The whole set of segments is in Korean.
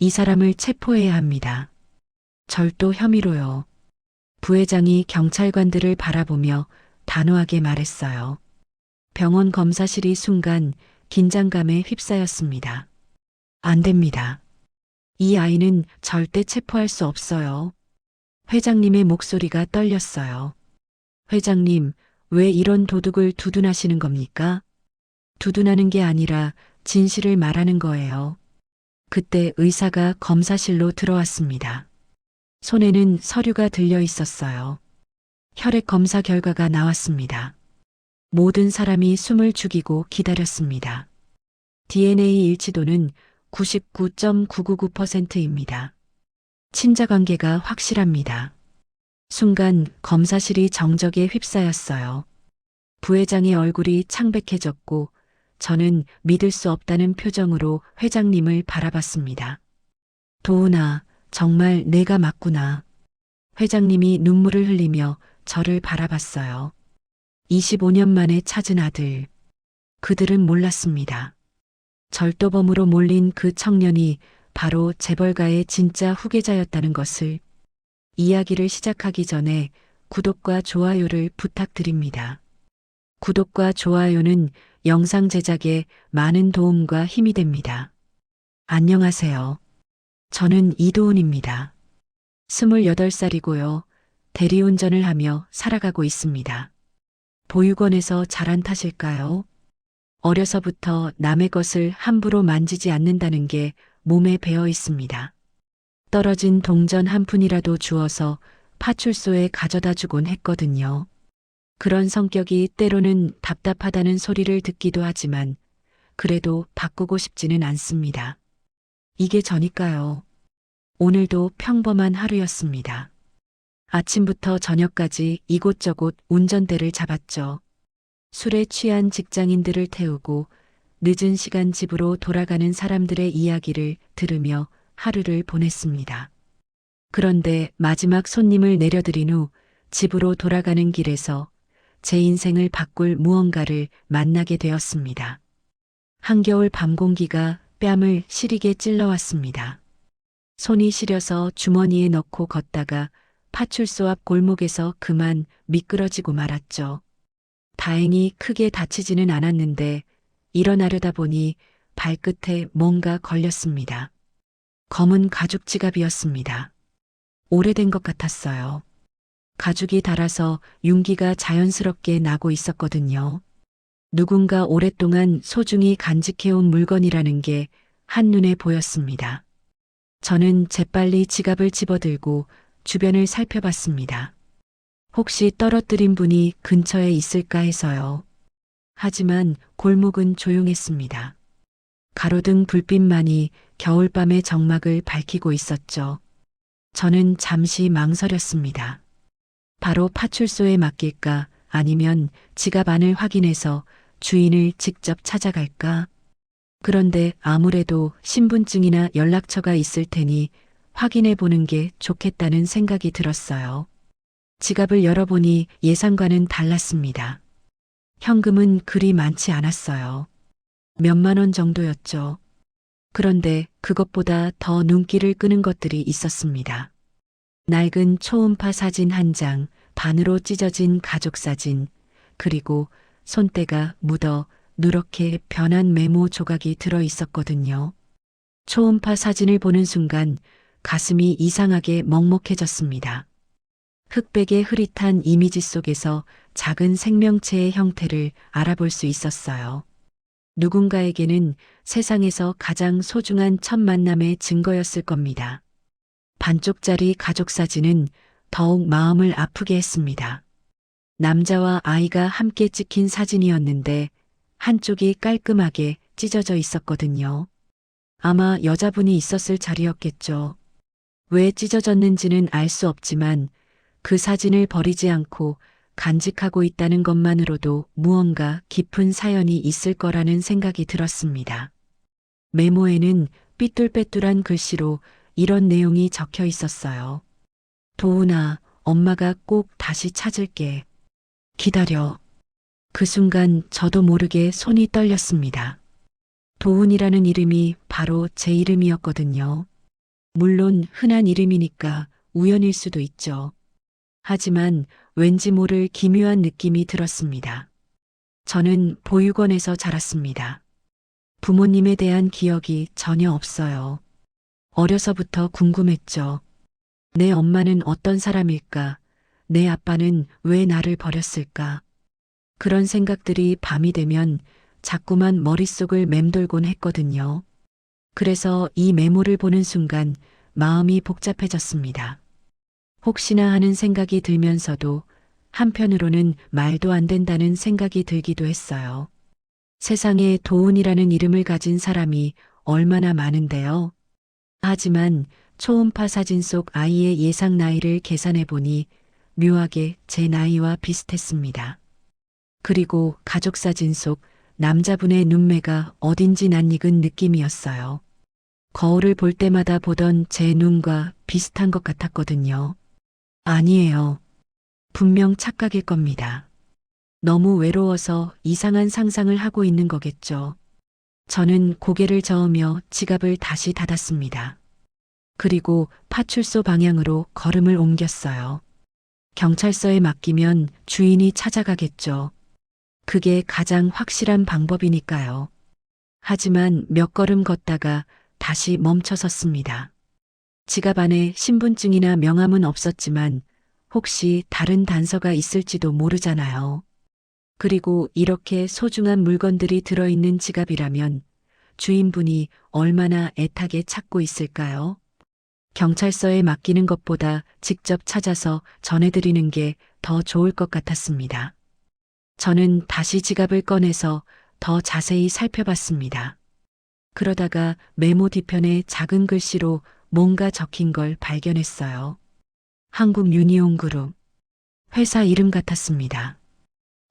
이 사람을 체포해야 합니다. 절도 혐의로요. 부회장이 경찰관들을 바라보며 단호하게 말했어요. 병원 검사실이 순간 긴장감에 휩싸였습니다. 안 됩니다. 이 아이는 절대 체포할 수 없어요. 회장님의 목소리가 떨렸어요. 회장님, 왜 이런 도둑을 두둔하시는 겁니까? 두둔하는 게 아니라 진실을 말하는 거예요. 그때 의사가 검사실로 들어왔습니다. 손에는 서류가 들려 있었어요. 혈액 검사 결과가 나왔습니다. 모든 사람이 숨을 죽이고 기다렸습니다. DNA 일치도는 99.999%입니다. 친자 관계가 확실합니다. 순간 검사실이 정적에 휩싸였어요. 부회장의 얼굴이 창백해졌고 저는 믿을 수 없다는 표정으로 회장님을 바라봤습니다. 도훈아, 정말 내가 맞구나. 회장님이 눈물을 흘리며 저를 바라봤어요. 25년 만에 찾은 아들. 그들은 몰랐습니다. 절도범으로 몰린 그 청년이 바로 재벌가의 진짜 후계자였다는 것을. 이야기를 시작하기 전에 구독과 좋아요를 부탁드립니다. 구독과 좋아요는 영상 제작에 많은 도움과 힘이 됩니다. 안녕하세요. 저는 이도훈입니다. 28살이고요. 대리운전을 하며 살아가고 있습니다. 보육원에서 자란 탓일까요? 어려서부터 남의 것을 함부로 만지지 않는다는 게 몸에 배어 있습니다. 떨어진 동전 한 푼이라도 주어서 파출소에 가져다 주곤 했거든요. 그런 성격이 때로는 답답하다는 소리를 듣기도 하지만 그래도 바꾸고 싶지는 않습니다. 이게 저니까요. 오늘도 평범한 하루였습니다. 아침부터 저녁까지 이곳저곳 운전대를 잡았죠. 술에 취한 직장인들을 태우고 늦은 시간 집으로 돌아가는 사람들의 이야기를 들으며 하루를 보냈습니다. 그런데 마지막 손님을 내려드린 후 집으로 돌아가는 길에서 제 인생을 바꿀 무언가를 만나게 되었습니다. 한겨울 밤 공기가 뺨을 시리게 찔러왔습니다. 손이 시려서 주머니에 넣고 걷다가 파출소 앞 골목에서 그만 미끄러지고 말았죠. 다행히 크게 다치지는 않았는데 일어나려다 보니 발끝에 뭔가 걸렸습니다. 검은 가죽 지갑이었습니다. 오래된 것 같았어요. 가죽이 닳아서 윤기가 자연스럽게 나고 있었거든요. 누군가 오랫동안 소중히 간직해온 물건이라는 게 한눈에 보였습니다. 저는 재빨리 지갑을 집어들고 주변을 살펴봤습니다. 혹시 떨어뜨린 분이 근처에 있을까 해서요. 하지만 골목은 조용했습니다. 가로등 불빛만이 겨울밤의 정막을 밝히고 있었죠. 저는 잠시 망설였습니다. 바로 파출소에 맡길까 아니면 지갑 안을 확인해서 주인을 직접 찾아갈까? 그런데 아무래도 신분증이나 연락처가 있을 테니 확인해 보는 게 좋겠다는 생각이 들었어요. 지갑을 열어보니 예상과는 달랐습니다. 현금은 그리 많지 않았어요. 몇만 원 정도였죠. 그런데 그것보다 더 눈길을 끄는 것들이 있었습니다. 낡은 초음파 사진 한 장, 반으로 찢어진 가족 사진, 그리고 손때가 묻어 누렇게 변한 메모 조각이 들어 있었거든요. 초음파 사진을 보는 순간 가슴이 이상하게 먹먹해졌습니다. 흑백의 흐릿한 이미지 속에서 작은 생명체의 형태를 알아볼 수 있었어요. 누군가에게는 세상에서 가장 소중한 첫 만남의 증거였을 겁니다. 반쪽짜리 가족 사진은 더욱 마음을 아프게 했습니다. 남자와 아이가 함께 찍힌 사진이었는데 한쪽이 깔끔하게 찢어져 있었거든요. 아마 여자분이 있었을 자리였겠죠. 왜 찢어졌는지는 알 수 없지만 그 사진을 버리지 않고 간직하고 있다는 것만으로도 무언가 깊은 사연이 있을 거라는 생각이 들었습니다. 메모에는 삐뚤빼뚤한 글씨로 이런 내용이 적혀 있었어요. 도훈아, 엄마가 꼭 다시 찾을게. 기다려. 그 순간 저도 모르게 손이 떨렸습니다. 도훈이라는 이름이 바로 제 이름이었거든요. 물론 흔한 이름이니까 우연일 수도 있죠. 하지만 왠지 모를 기묘한 느낌이 들었습니다. 저는 보육원에서 자랐습니다. 부모님에 대한 기억이 전혀 없어요. 어려서부터 궁금했죠. 내 엄마는 어떤 사람일까? 내 아빠는 왜 나를 버렸을까? 그런 생각들이 밤이 되면 자꾸만 머릿속을 맴돌곤 했거든요. 그래서 이 메모를 보는 순간 마음이 복잡해졌습니다. 혹시나 하는 생각이 들면서도 한편으로는 말도 안 된다는 생각이 들기도 했어요. 세상에 도훈이라는 이름을 가진 사람이 얼마나 많은데요. 하지만 초음파 사진 속 아이의 예상 나이를 계산해 보니 묘하게 제 나이와 비슷했습니다. 그리고 가족 사진 속 남자분의 눈매가 어딘지 낯익은 느낌이었어요. 거울을 볼 때마다 보던 제 눈과 비슷한 것 같았거든요. 아니에요. 분명 착각일 겁니다. 너무 외로워서 이상한 상상을 하고 있는 거겠죠. 저는 고개를 저으며 지갑을 다시 닫았습니다. 그리고 파출소 방향으로 걸음을 옮겼어요. 경찰서에 맡기면 주인이 찾아가겠죠. 그게 가장 확실한 방법이니까요. 하지만 몇 걸음 걷다가 다시 멈춰 섰습니다. 지갑 안에 신분증이나 명함은 없었지만 혹시 다른 단서가 있을지도 모르잖아요. 그리고 이렇게 소중한 물건들이 들어있는 지갑이라면 주인분이 얼마나 애타게 찾고 있을까요? 경찰서에 맡기는 것보다 직접 찾아서 전해드리는 게 더 좋을 것 같았습니다. 저는 다시 지갑을 꺼내서 더 자세히 살펴봤습니다. 그러다가 메모 뒤편에 작은 글씨로 뭔가 적힌 걸 발견했어요. 한국 유니온 그룹. 회사 이름 같았습니다.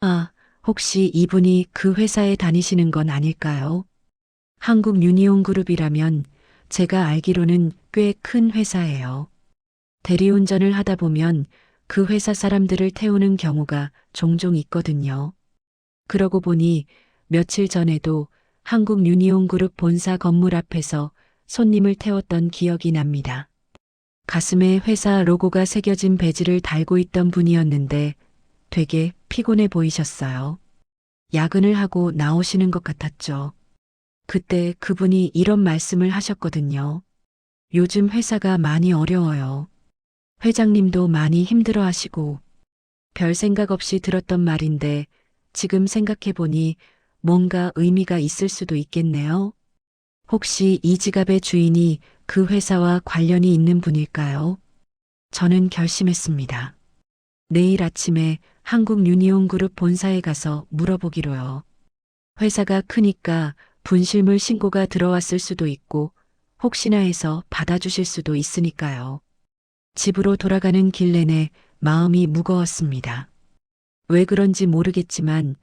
아, 혹시 이분이 그 회사에 다니시는 건 아닐까요? 한국 유니온 그룹이라면 제가 알기로는 꽤 큰 회사예요. 대리운전을 하다 보면 그 회사 사람들을 태우는 경우가 종종 있거든요. 그러고 보니 며칠 전에도 한국 유니온 그룹 본사 건물 앞에서 손님을 태웠던 기억이 납니다. 가슴에 회사 로고가 새겨진 배지를 달고 있던 분이었는데 되게 피곤해 보이셨어요. 야근을 하고 나오시는 것 같았죠. 그때 그분이 이런 말씀을 하셨거든요. 요즘 회사가 많이 어려워요. 회장님도 많이 힘들어 하시고 별 생각 없이 들었던 말인데 지금 생각해 보니 뭔가 의미가 있을 수도 있겠네요. 혹시 이 지갑의 주인이 그 회사와 관련이 있는 분일까요? 저는 결심했습니다. 내일 아침에 한국 유니온 그룹 본사에 가서 물어보기로요. 회사가 크니까 분실물 신고가 들어왔을 수도 있고 혹시나 해서 받아주실 수도 있으니까요. 집으로 돌아가는 길 내내 마음이 무거웠습니다. 왜 그런지 모르겠지만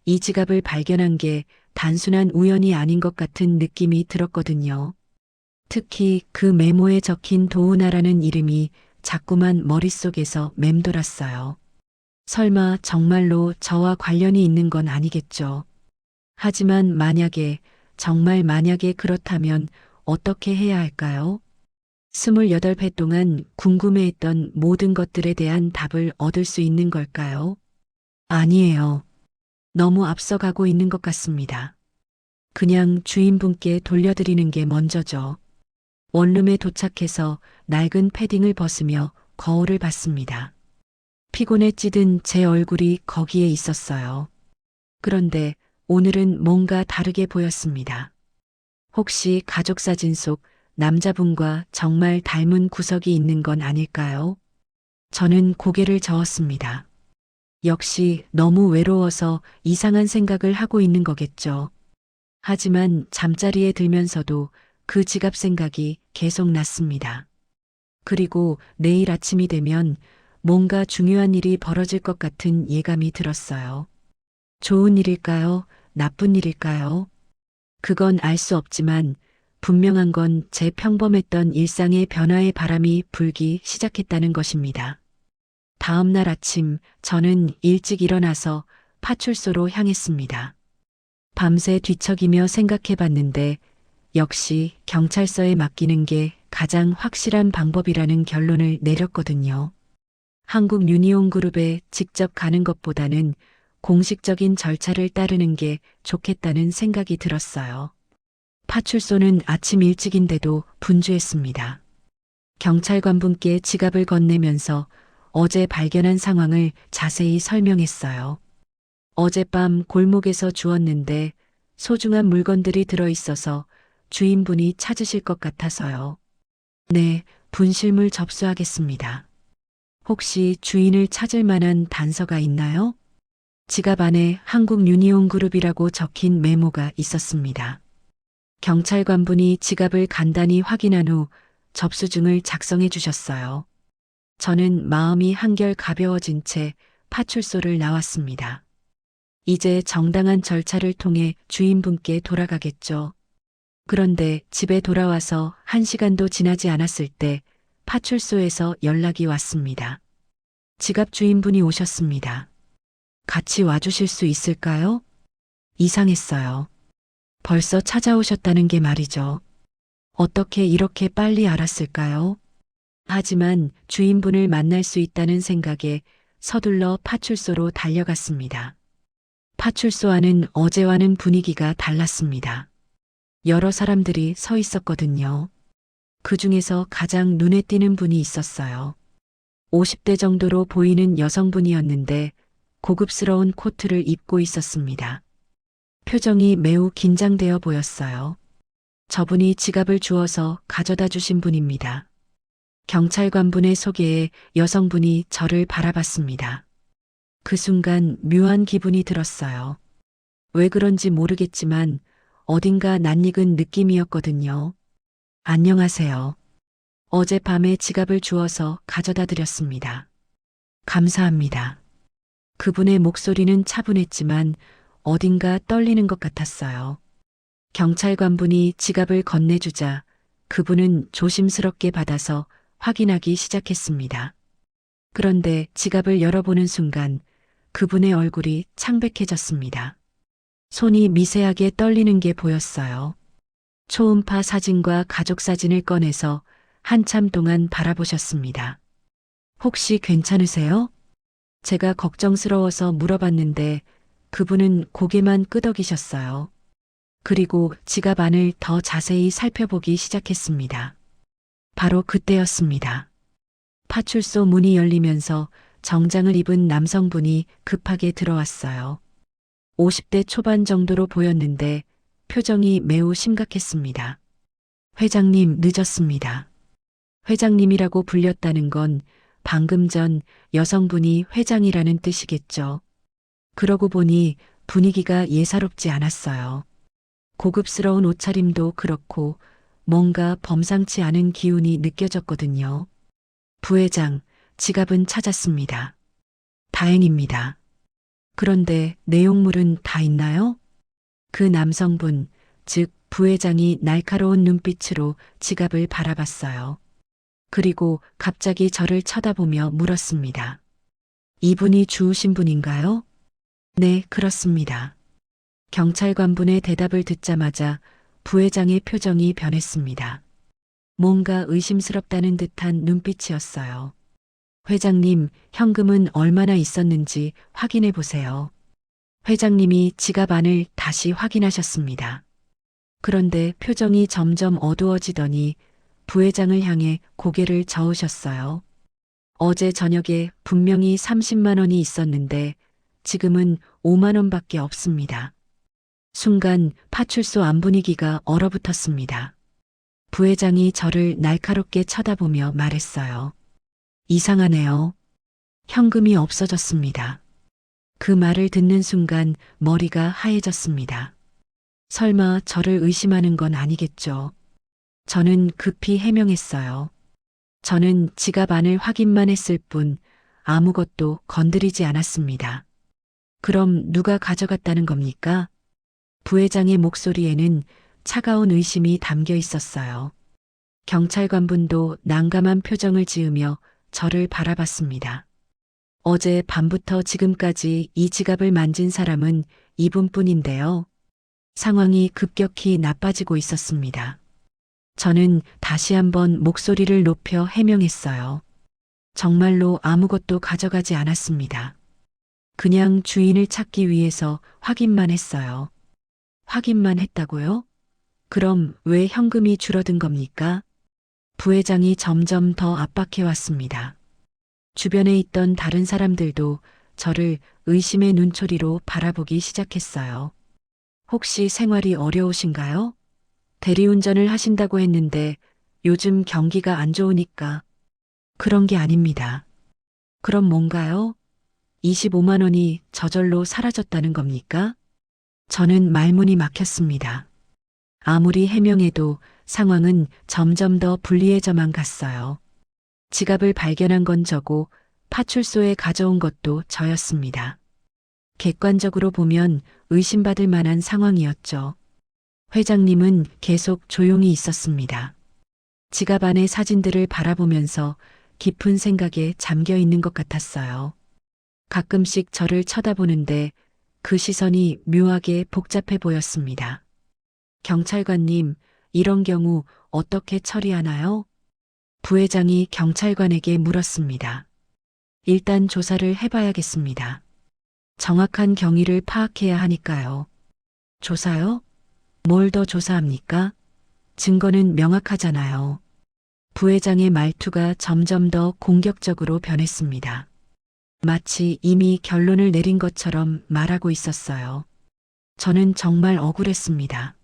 이 지갑을 발견한 게 단순한 우연이 아닌 것 같은 느낌이 들었거든요. 특히 그 메모에 적힌 도우나라는 이름이 자꾸만 머릿속에서 맴돌았어요. 설마 정말로 저와 관련이 있는 건 아니겠죠. 하지만 만약에, 정말 만약에 그렇다면 어떻게 해야 할까요? 28회 동안 궁금해했던 모든 것들에 대한 답을 얻을 수 있는 걸까요? 아니에요. 너무 앞서가고 있는 것 같습니다. 그냥 주인분께 돌려드리는 게 먼저죠. 원룸에 도착해서 낡은 패딩을 벗으며 거울을 봤습니다. 피곤에 찌든 제 얼굴이 거기에 있었어요. 그런데 오늘은 뭔가 다르게 보였습니다. 혹시 가족 사진 속 남자분과 정말 닮은 구석이 있는 건 아닐까요? 저는 고개를 저었습니다. 역시 너무 외로워서 이상한 생각을 하고 있는 거겠죠. 하지만 잠자리에 들면서도 그 지갑 생각이 계속 났습니다. 그리고 내일 아침이 되면 뭔가 중요한 일이 벌어질 것 같은 예감이 들었어요. 좋은 일일까요? 나쁜 일일까요? 그건 알 수 없지만 분명한 건 제 평범했던 일상의 변화의 바람이 불기 시작했다는 것입니다. 다음 날 아침 저는 일찍 일어나서 파출소로 향했습니다. 밤새 뒤척이며 생각해 봤는데 역시 경찰서에 맡기는 게 가장 확실한 방법이라는 결론을 내렸거든요. 한국 유니온 그룹에 직접 가는 것보다는 공식적인 절차를 따르는 게 좋겠다는 생각이 들었어요. 파출소는 아침 일찍인데도 분주했습니다. 경찰관분께 지갑을 건네면서 어제 발견한 상황을 자세히 설명했어요. 어젯밤 골목에서 주웠는데 소중한 물건들이 들어있어서 주인분이 찾으실 것 같아서요. 네, 분실물 접수하겠습니다. 혹시 주인을 찾을 만한 단서가 있나요? 지갑 안에 한국 유니온 그룹이라고 적힌 메모가 있었습니다. 경찰관분이 지갑을 간단히 확인한 후 접수증을 작성해 주셨어요. 저는 마음이 한결 가벼워진 채 파출소를 나왔습니다. 이제 정당한 절차를 통해 주인분께 돌아가겠죠. 그런데 집에 돌아와서 1시간도 지나지 않았을 때 파출소에서 연락이 왔습니다. 지갑 주인분이 오셨습니다. 같이 와주실 수 있을까요? 이상했어요. 벌써 찾아오셨다는 게 말이죠. 어떻게 이렇게 빨리 알았을까요? 하지만 주인분을 만날 수 있다는 생각에 서둘러 파출소로 달려갔습니다. 파출소 안은 어제와는 분위기가 달랐습니다. 여러 사람들이 서 있었거든요. 그 중에서 가장 눈에 띄는 분이 있었어요. 50대 정도로 보이는 여성분이었는데 고급스러운 코트를 입고 있었습니다. 표정이 매우 긴장되어 보였어요. 저분이 지갑을 주워서 가져다 주신 분입니다. 경찰관분의 소개에 여성분이 저를 바라봤습니다. 그 순간 묘한 기분이 들었어요. 왜 그런지 모르겠지만 어딘가 낯익은 느낌이었거든요. 안녕하세요. 어젯밤에 지갑을 주워서 가져다 드렸습니다. 감사합니다. 그분의 목소리는 차분했지만 어딘가 떨리는 것 같았어요. 경찰관분이 지갑을 건네주자 그분은 조심스럽게 받아서 확인하기 시작했습니다. 그런데 지갑을 열어보는 순간 그분의 얼굴이 창백해졌습니다. 손이 미세하게 떨리는 게 보였어요. 초음파 사진과 가족 사진을 꺼내서 한참 동안 바라보셨습니다. 혹시 괜찮으세요? 제가 걱정스러워서 물어봤는데 그분은 고개만 끄덕이셨어요. 그리고 지갑 안을 더 자세히 살펴보기 시작했습니다. 바로 그때였습니다. 파출소 문이 열리면서 정장을 입은 남성분이 급하게 들어왔어요. 50대 초반 정도로 보였는데 표정이 매우 심각했습니다. 회장님, 늦었습니다. 회장님이라고 불렸다는 건 방금 전 여성분이 회장이라는 뜻이겠죠. 그러고 보니 분위기가 예사롭지 않았어요. 고급스러운 옷차림도 그렇고 뭔가 범상치 않은 기운이 느껴졌거든요. 부회장, 지갑은 찾았습니다. 다행입니다. 그런데 내용물은 다 있나요? 그 남성분, 즉 부회장이 날카로운 눈빛으로 지갑을 바라봤어요. 그리고 갑자기 저를 쳐다보며 물었습니다. 이분이 주우신 분인가요? 네, 그렇습니다. 경찰관분의 대답을 듣자마자 부회장의 표정이 변했습니다. 뭔가 의심스럽다는 듯한 눈빛이었어요. 회장님, 현금은 얼마나 있었는지 확인해 보세요. 회장님이 지갑 안을 다시 확인하셨습니다. 그런데 표정이 점점 어두워지더니 부회장을 향해 고개를 저으셨어요. 어제 저녁에 분명히 30만 원이 있었는데 지금은 5만 원밖에 없습니다. 순간 파출소 안 분위기가 얼어붙었습니다. 부회장이 저를 날카롭게 쳐다보며 말했어요. 이상하네요. 현금이 없어졌습니다. 그 말을 듣는 순간 머리가 하얘졌습니다. 설마 저를 의심하는 건 아니겠죠. 저는 급히 해명했어요. 저는 지갑 안을 확인만 했을 뿐 아무것도 건드리지 않았습니다. 그럼 누가 가져갔다는 겁니까? 부회장의 목소리에는 차가운 의심이 담겨 있었어요. 경찰관분도 난감한 표정을 지으며 저를 바라봤습니다. 어제 밤부터 지금까지 이 지갑을 만진 사람은 이분뿐인데요. 상황이 급격히 나빠지고 있었습니다. 저는 다시 한번 목소리를 높여 해명했어요. 정말로 아무것도 가져가지 않았습니다. 그냥 주인을 찾기 위해서 확인만 했어요. 확인만 했다고요? 그럼 왜 현금이 줄어든 겁니까? 부회장이 점점 더 압박해 왔습니다. 주변에 있던 다른 사람들도 저를 의심의 눈초리로 바라보기 시작했어요. 혹시 생활이 어려우신가요? 대리운전을 하신다고 했는데 요즘 경기가 안 좋으니까. 그런 게 아닙니다. 그럼 뭔가요? 25만 원이 저절로 사라졌다는 겁니까? 저는 말문이 막혔습니다. 아무리 해명해도 상황은 점점 더 불리해져만 갔어요. 지갑을 발견한 건 저고 파출소에 가져온 것도 저였습니다. 객관적으로 보면 의심받을 만한 상황이었죠. 회장님은 계속 조용히 있었습니다. 지갑 안의 사진들을 바라보면서 깊은 생각에 잠겨 있는 것 같았어요. 가끔씩 저를 쳐다보는데 그 시선이 묘하게 복잡해 보였습니다. 경찰관님, 이런 경우 어떻게 처리하나요? 부회장이 경찰관에게 물었습니다. 일단 조사를 해봐야겠습니다. 정확한 경위를 파악해야 하니까요. 조사요? 뭘 더 조사합니까? 증거는 명확하잖아요. 부회장의 말투가 점점 더 공격적으로 변했습니다. 마치 이미 결론을 내린 것처럼 말하고 있었어요. 저는 정말 억울했습니다.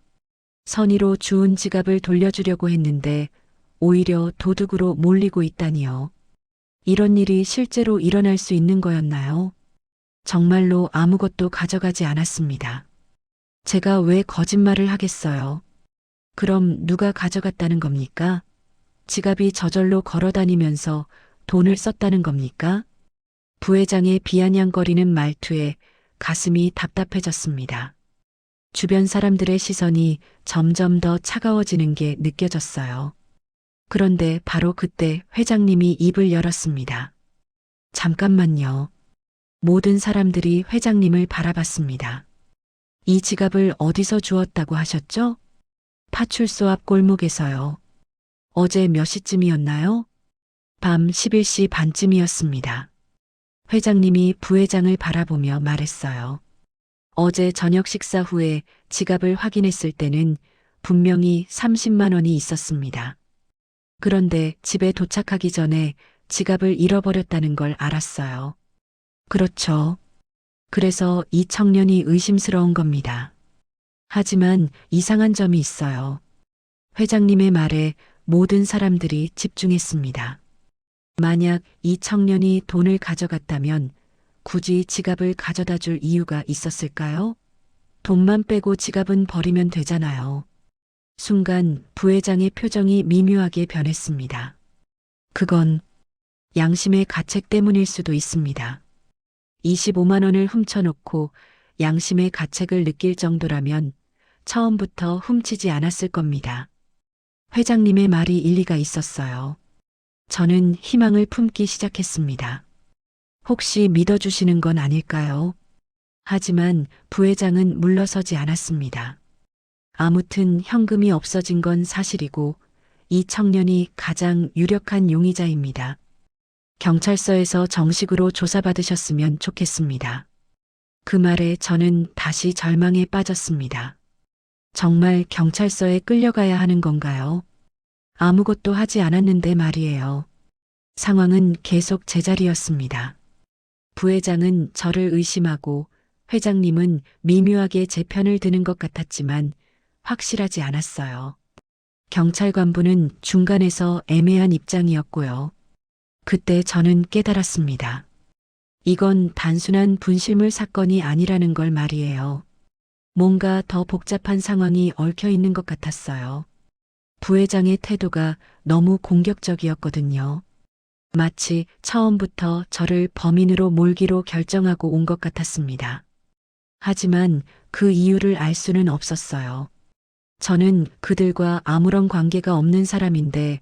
선의로 주운 지갑을 돌려주려고 했는데 오히려 도둑으로 몰리고 있다니요. 이런 일이 실제로 일어날 수 있는 거였나요? 정말로 아무것도 가져가지 않았습니다. 제가 왜 거짓말을 하겠어요? 그럼 누가 가져갔다는 겁니까? 지갑이 저절로 걸어 다니면서 돈을 썼다는 겁니까? 부회장의 비아냥거리는 말투에 가슴이 답답해졌습니다. 주변 사람들의 시선이 점점 더 차가워지는 게 느껴졌어요. 그런데 바로 그때 회장님이 입을 열었습니다. 잠깐만요. 모든 사람들이 회장님을 바라봤습니다. 이 지갑을 어디서 주었다고 하셨죠? 파출소 앞 골목에서요. 어제 몇 시쯤이었나요? 밤 11시 반쯤이었습니다. 회장님이 부회장을 바라보며 말했어요. 어제 저녁 식사 후에 지갑을 확인했을 때는 분명히 30만 원이 있었습니다. 그런데 집에 도착하기 전에 지갑을 잃어버렸다는 걸 알았어요. 그렇죠. 그래서 이 청년이 의심스러운 겁니다. 하지만 이상한 점이 있어요. 회장님의 말에 모든 사람들이 집중했습니다. 만약 이 청년이 돈을 가져갔다면 굳이 지갑을 가져다 줄 이유가 있었을까요? 돈만 빼고 지갑은 버리면 되잖아요. 순간 부회장의 표정이 미묘하게 변했습니다. 그건 양심의 가책 때문일 수도 있습니다. 25만 원을 훔쳐놓고 양심의 가책을 느낄 정도라면 처음부터 훔치지 않았을 겁니다. 회장님의 말이 일리가 있었어요. 저는 희망을 품기 시작했습니다. 혹시 믿어주시는 건 아닐까요? 하지만 부회장은 물러서지 않았습니다. 아무튼 현금이 없어진 건 사실이고 이 청년이 가장 유력한 용의자입니다. 경찰서에서 정식으로 조사받으셨으면 좋겠습니다. 그 말에 저는 다시 절망에 빠졌습니다. 정말 경찰서에 끌려가야 하는 건가요? 아무것도 하지 않았는데 말이에요. 상황은 계속 제자리였습니다. 부회장은 저를 의심하고 회장님은 미묘하게 제 편을 드는 것 같았지만 확실하지 않았어요. 경찰관부는 중간에서 애매한 입장이었고요. 그때 저는 깨달았습니다. 이건 단순한 분실물 사건이 아니라는 걸 말이에요. 뭔가 더 복잡한 상황이 얽혀 있는 것 같았어요. 부회장의 태도가 너무 공격적이었거든요. 마치 처음부터 저를 범인으로 몰기로 결정하고 온 것 같았습니다. 하지만 그 이유를 알 수는 없었어요. 저는 그들과 아무런 관계가 없는 사람인데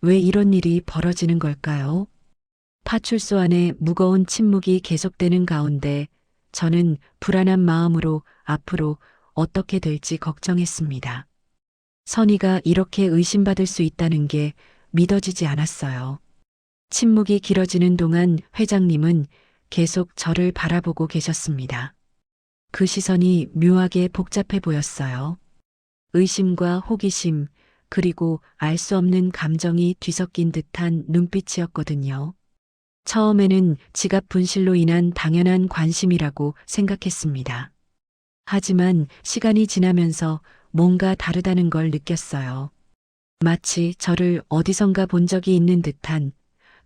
왜 이런 일이 벌어지는 걸까요? 파출소 안에 무거운 침묵이 계속되는 가운데 저는 불안한 마음으로 앞으로 어떻게 될지 걱정했습니다. 선의가 이렇게 의심받을 수 있다는 게 믿어지지 않았어요. 침묵이 길어지는 동안 회장님은 계속 저를 바라보고 계셨습니다. 그 시선이 묘하게 복잡해 보였어요. 의심과 호기심, 그리고 알 수 없는 감정이 뒤섞인 듯한 눈빛이었거든요. 처음에는 지갑 분실로 인한 당연한 관심이라고 생각했습니다. 하지만 시간이 지나면서 뭔가 다르다는 걸 느꼈어요. 마치 저를 어디선가 본 적이 있는 듯한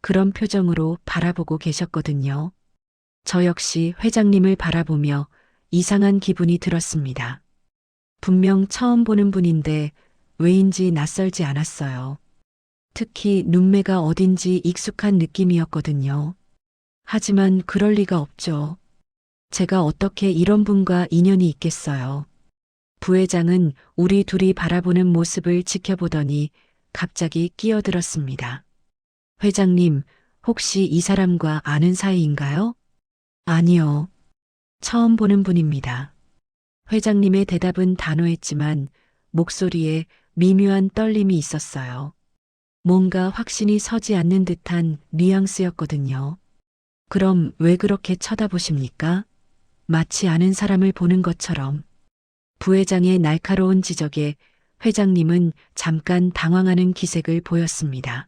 그런 표정으로 바라보고 계셨거든요. 저 역시 회장님을 바라보며 이상한 기분이 들었습니다. 분명 처음 보는 분인데 왜인지 낯설지 않았어요. 특히 눈매가 어딘지 익숙한 느낌이었거든요. 하지만 그럴 리가 없죠. 제가 어떻게 이런 분과 인연이 있겠어요. 부회장은 우리 둘이 바라보는 모습을 지켜보더니 갑자기 끼어들었습니다. 회장님, 혹시 이 사람과 아는 사이인가요? 아니요. 처음 보는 분입니다. 회장님의 대답은 단호했지만 목소리에 미묘한 떨림이 있었어요. 뭔가 확신이 서지 않는 듯한 뉘앙스였거든요. 그럼 왜 그렇게 쳐다보십니까? 마치 아는 사람을 보는 것처럼. 부회장의 날카로운 지적에 회장님은 잠깐 당황하는 기색을 보였습니다.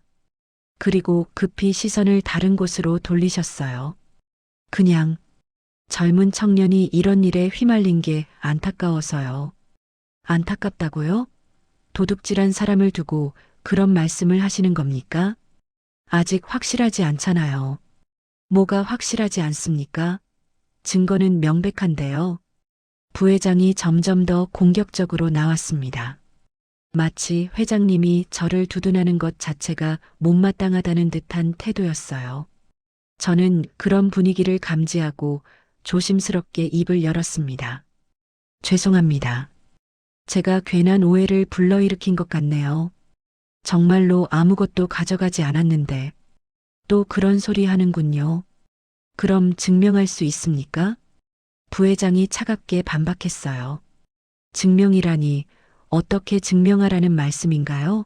그리고 급히 시선을 다른 곳으로 돌리셨어요. 그냥 젊은 청년이 이런 일에 휘말린 게 안타까워서요. 안타깝다고요? 도둑질한 사람을 두고 그런 말씀을 하시는 겁니까? 아직 확실하지 않잖아요. 뭐가 확실하지 않습니까? 증거는 명백한데요. 부회장이 점점 더 공격적으로 나왔습니다. 마치 회장님이 저를 두둔하는 것 자체가 못마땅하다는 듯한 태도였어요. 저는 그런 분위기를 감지하고 조심스럽게 입을 열었습니다. 죄송합니다. 제가 괜한 오해를 불러일으킨 것 같네요. 정말로 아무것도 가져가지 않았는데 또 그런 소리 하는군요. 그럼 증명할 수 있습니까? 부회장이 차갑게 반박했어요. 증명이라니 어떻게 증명하라는 말씀인가요?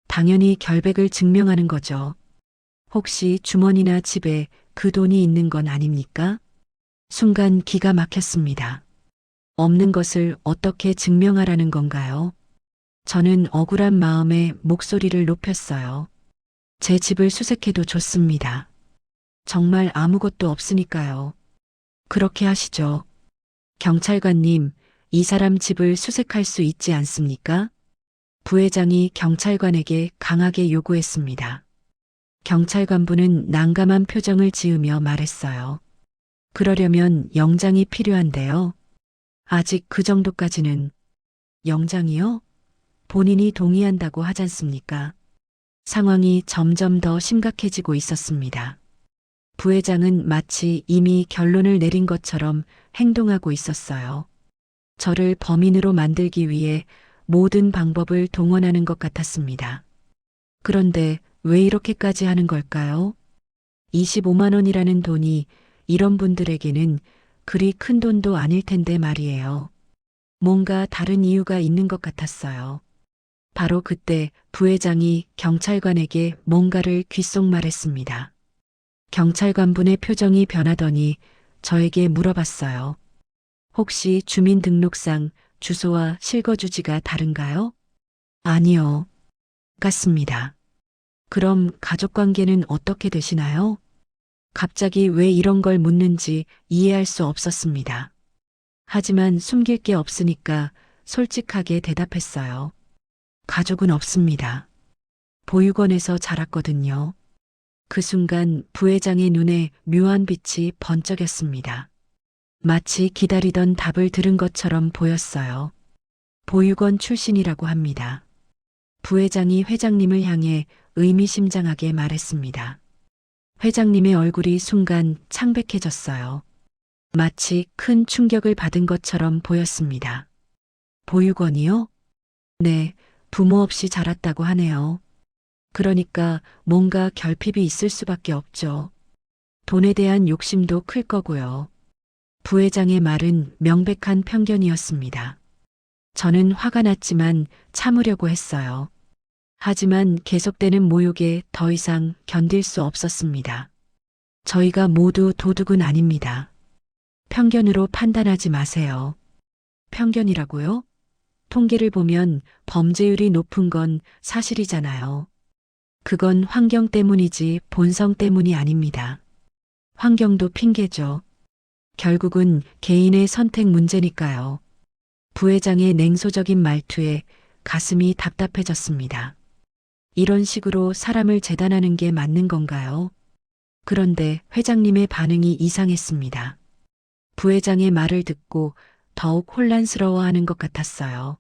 당연히 결백을 증명하는 거죠. 혹시 주머니나 집에 그 돈이 있는 건 아닙니까? 순간 기가 막혔습니다. 없는 것을 어떻게 증명하라는 건가요? 저는 억울한 마음에 목소리를 높였어요. 제 집을 수색해도 좋습니다. 정말 아무것도 없으니까요. 그렇게 하시죠. 경찰관님, 이 사람 집을 수색할 수 있지 않습니까? 부회장이 경찰관에게 강하게 요구했습니다. 경찰관분은 난감한 표정을 지으며 말했어요. 그러려면 영장이 필요한데요. 아직 그 정도까지는. 영장이요? 본인이 동의한다고 하잖습니까? 상황이 점점 더 심각해지고 있었습니다. 부회장은 마치 이미 결론을 내린 것처럼 행동하고 있었어요. 저를 범인으로 만들기 위해 모든 방법을 동원하는 것 같았습니다. 그런데 왜 이렇게까지 하는 걸까요? 25만 원이라는 돈이 이런 분들에게는 그리 큰 돈도 아닐 텐데 말이에요. 뭔가 다른 이유가 있는 것 같았어요. 바로 그때 부회장이 경찰관에게 뭔가를 귓속말했습니다. 경찰관분의 표정이 변하더니 저에게 물어봤어요. 혹시 주민등록상 주소와 실거주지가 다른가요? 아니요. 같습니다. 그럼 가족관계는 어떻게 되시나요? 갑자기 왜 이런 걸 묻는지 이해할 수 없었습니다. 하지만 숨길 게 없으니까 솔직하게 대답했어요. 가족은 없습니다. 보육원에서 자랐거든요. 그 순간 부회장의 눈에 묘한 빛이 번쩍였습니다. 마치 기다리던 답을 들은 것처럼 보였어요. 보육원 출신이라고 합니다. 부회장이 회장님을 향해 의미심장하게 말했습니다. 회장님의 얼굴이 순간 창백해졌어요. 마치 큰 충격을 받은 것처럼 보였습니다. 보육원이요? 네, 부모 없이 자랐다고 하네요. 그러니까 뭔가 결핍이 있을 수밖에 없죠. 돈에 대한 욕심도 클 거고요. 부회장의 말은 명백한 편견이었습니다. 저는 화가 났지만 참으려고 했어요. 하지만 계속되는 모욕에 더 이상 견딜 수 없었습니다. 저희가 모두 도둑은 아닙니다. 편견으로 판단하지 마세요. 편견이라고요? 통계를 보면 범죄율이 높은 건 사실이잖아요. 그건 환경 때문이지 본성 때문이 아닙니다. 환경도 핑계죠. 결국은 개인의 선택 문제니까요. 부회장의 냉소적인 말투에 가슴이 답답해졌습니다. 이런 식으로 사람을 재단하는 게 맞는 건가요? 그런데 회장님의 반응이 이상했습니다. 부회장의 말을 듣고 더욱 혼란스러워하는 것 같았어요.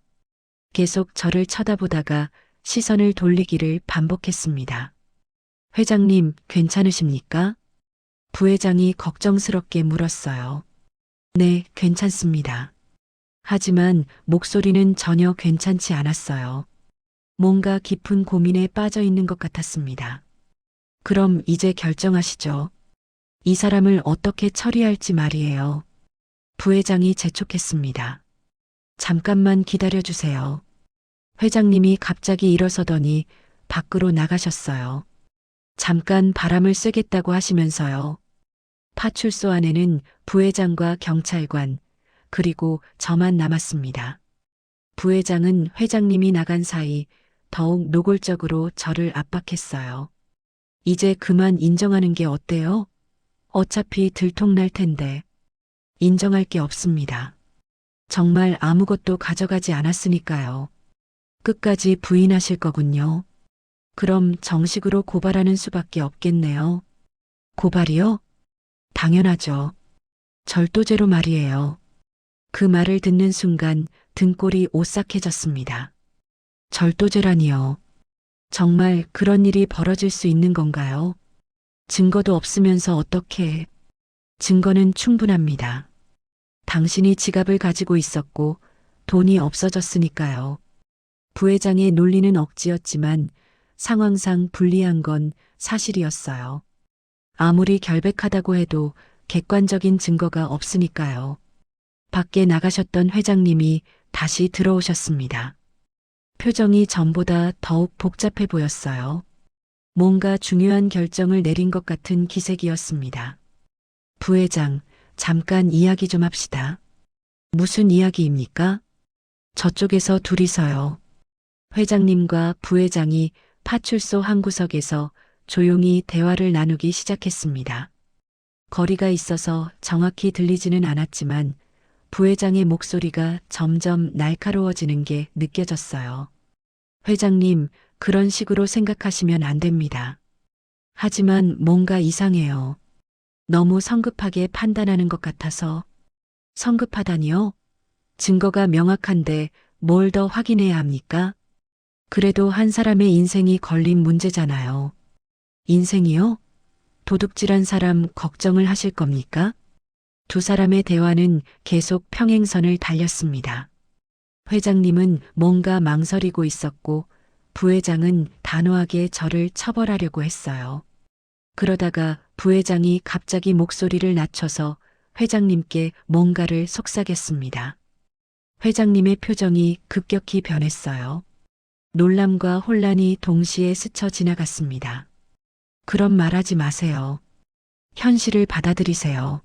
계속 저를 쳐다보다가 시선을 돌리기를 반복했습니다. 회장님, 괜찮으십니까? 부회장이 걱정스럽게 물었어요. 네, 괜찮습니다. 하지만 목소리는 전혀 괜찮지 않았어요. 뭔가 깊은 고민에 빠져 있는 것 같았습니다. 그럼 이제 결정하시죠. 이 사람을 어떻게 처리할지 말이에요. 부회장이 재촉했습니다. 잠깐만 기다려주세요. 회장님이 갑자기 일어서더니 밖으로 나가셨어요. 잠깐 바람을 쐬겠다고 하시면서요. 파출소 안에는 부회장과 경찰관, 그리고 저만 남았습니다. 부회장은 회장님이 나간 사이 더욱 노골적으로 저를 압박했어요. 이제 그만 인정하는 게 어때요? 어차피 들통날 텐데. 인정할 게 없습니다. 정말 아무것도 가져가지 않았으니까요. 끝까지 부인하실 거군요. 그럼 정식으로 고발하는 수밖에 없겠네요. 고발이요? 당연하죠. 절도죄로 말이에요. 그 말을 듣는 순간 등골이 오싹해졌습니다. 절도죄라니요. 정말 그런 일이 벌어질 수 있는 건가요? 증거도 없으면서 어떻게... 증거는 충분합니다. 당신이 지갑을 가지고 있었고 돈이 없어졌으니까요. 부회장의 논리는 억지였지만 상황상 불리한 건 사실이었어요. 아무리 결백하다고 해도 객관적인 증거가 없으니까요. 밖에 나가셨던 회장님이 다시 들어오셨습니다. 표정이 전보다 더욱 복잡해 보였어요. 뭔가 중요한 결정을 내린 것 같은 기색이었습니다. 부회장, 잠깐 이야기 좀 합시다. 무슨 이야기입니까? 저쪽에서 둘이서요. 회장님과 부회장이 파출소 한 구석에서 조용히 대화를 나누기 시작했습니다. 거리가 있어서 정확히 들리지는 않았지만 부회장의 목소리가 점점 날카로워지는 게 느껴졌어요. 회장님, 그런 식으로 생각하시면 안 됩니다. 하지만 뭔가 이상해요. 너무 성급하게 판단하는 것 같아서. 성급하다니요? 증거가 명확한데 뭘 더 확인해야 합니까? 그래도 한 사람의 인생이 걸린 문제잖아요. 인생이요? 도둑질한 사람 걱정을 하실 겁니까? 두 사람의 대화는 계속 평행선을 달렸습니다. 회장님은 뭔가 망설이고 있었고 부회장은 단호하게 저를 처벌하려고 했어요. 그러다가 부회장이 갑자기 목소리를 낮춰서 회장님께 뭔가를 속삭였습니다. 회장님의 표정이 급격히 변했어요. 놀람과 혼란이 동시에 스쳐 지나갔습니다. 그런 말하지 마세요. 현실을 받아들이세요.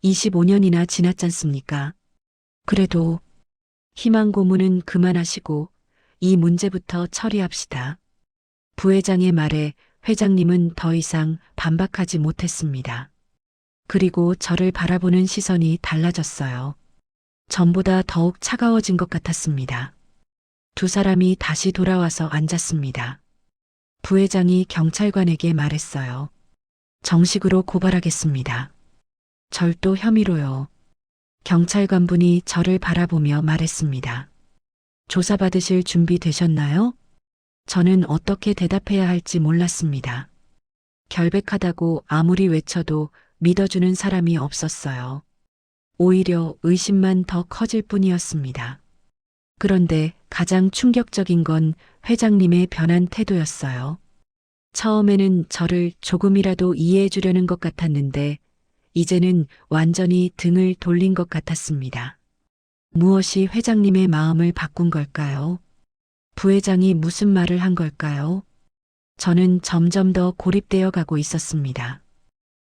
25년이나 지났잖습니까? 그래도 희망 고문은 그만하시고 이 문제부터 처리합시다. 부회장의 말에 회장님은 더 이상 반박하지 못했습니다. 그리고 저를 바라보는 시선이 달라졌어요. 전보다 더욱 차가워진 것 같았습니다. 두 사람이 다시 돌아와서 앉았습니다. 부회장이 경찰관에게 말했어요. 정식으로 고발하겠습니다. 절도 혐의로요. 경찰관분이 저를 바라보며 말했습니다. 조사받으실 준비 되셨나요? 저는 어떻게 대답해야 할지 몰랐습니다. 결백하다고 아무리 외쳐도 믿어주는 사람이 없었어요. 오히려 의심만 더 커질 뿐이었습니다. 그런데 가장 충격적인 건 회장님의 변한 태도였어요. 처음에는 저를 조금이라도 이해해 주려는 것 같았는데 이제는 완전히 등을 돌린 것 같았습니다. 무엇이 회장님의 마음을 바꾼 걸까요? 부회장이 무슨 말을 한 걸까요? 저는 점점 더 고립되어 가고 있었습니다.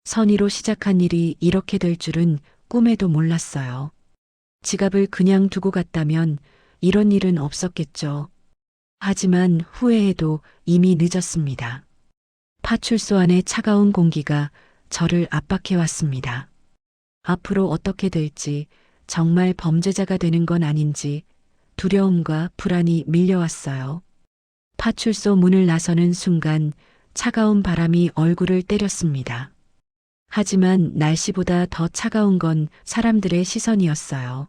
선의로 시작한 일이 이렇게 될 줄은 꿈에도 몰랐어요. 지갑을 그냥 두고 갔다면 이런 일은 없었겠죠. 하지만 후회해도 이미 늦었습니다. 파출소 안의 차가운 공기가 저를 압박해 왔습니다. 앞으로 어떻게 될지, 정말 범죄자가 되는 건 아닌지 두려움과 불안이 밀려왔어요. 파출소 문을 나서는 순간 차가운 바람이 얼굴을 때렸습니다. 하지만 날씨보다 더 차가운 건 사람들의 시선이었어요.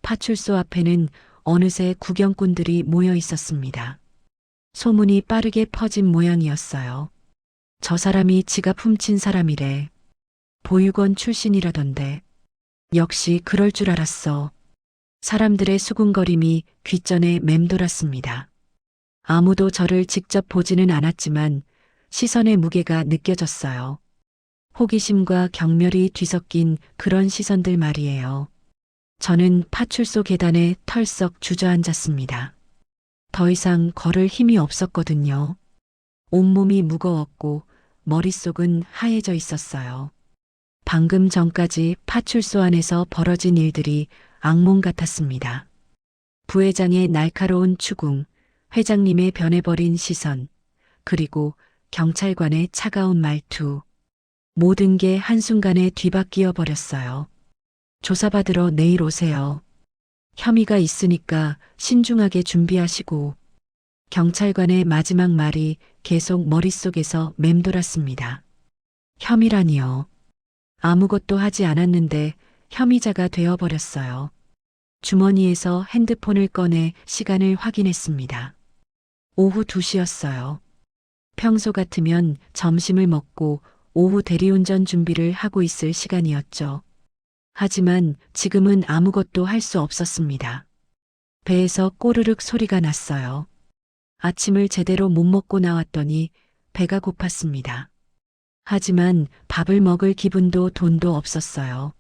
파출소 앞에는 어느새 구경꾼들이 모여 있었습니다. 소문이 빠르게 퍼진 모양이었어요. 저 사람이 지갑 훔친 사람이래. 보육원 출신이라던데. 역시 그럴 줄 알았어. 사람들의 수군거림이 귓전에 맴돌았습니다. 아무도 저를 직접 보지는 않았지만 시선의 무게가 느껴졌어요. 호기심과 경멸이 뒤섞인 그런 시선들 말이에요. 저는 파출소 계단에 털썩 주저앉았습니다. 더 이상 걸을 힘이 없었거든요. 온몸이 무거웠고 머릿속은 하얘져 있었어요. 방금 전까지 파출소 안에서 벌어진 일들이 악몽 같았습니다. 부회장의 날카로운 추궁, 회장님의 변해버린 시선, 그리고 경찰관의 차가운 말투. 모든 게 한순간에 뒤바뀌어 버렸어요. 조사받으러 내일 오세요. 혐의가 있으니까 신중하게 준비하시고. 경찰관의 마지막 말이 계속 머릿속에서 맴돌았습니다. 혐의라니요. 아무것도 하지 않았는데 혐의자가 되어버렸어요. 주머니에서 핸드폰을 꺼내 시간을 확인했습니다. 오후 2시였어요. 평소 같으면 점심을 먹고 오후 대리운전 준비를 하고 있을 시간이었죠. 하지만 지금은 아무것도 할 수 없었습니다. 배에서 꼬르륵 소리가 났어요. 아침을 제대로 못 먹고 나왔더니 배가 고팠습니다. 하지만 밥을 먹을 기분도 돈도 없었어요.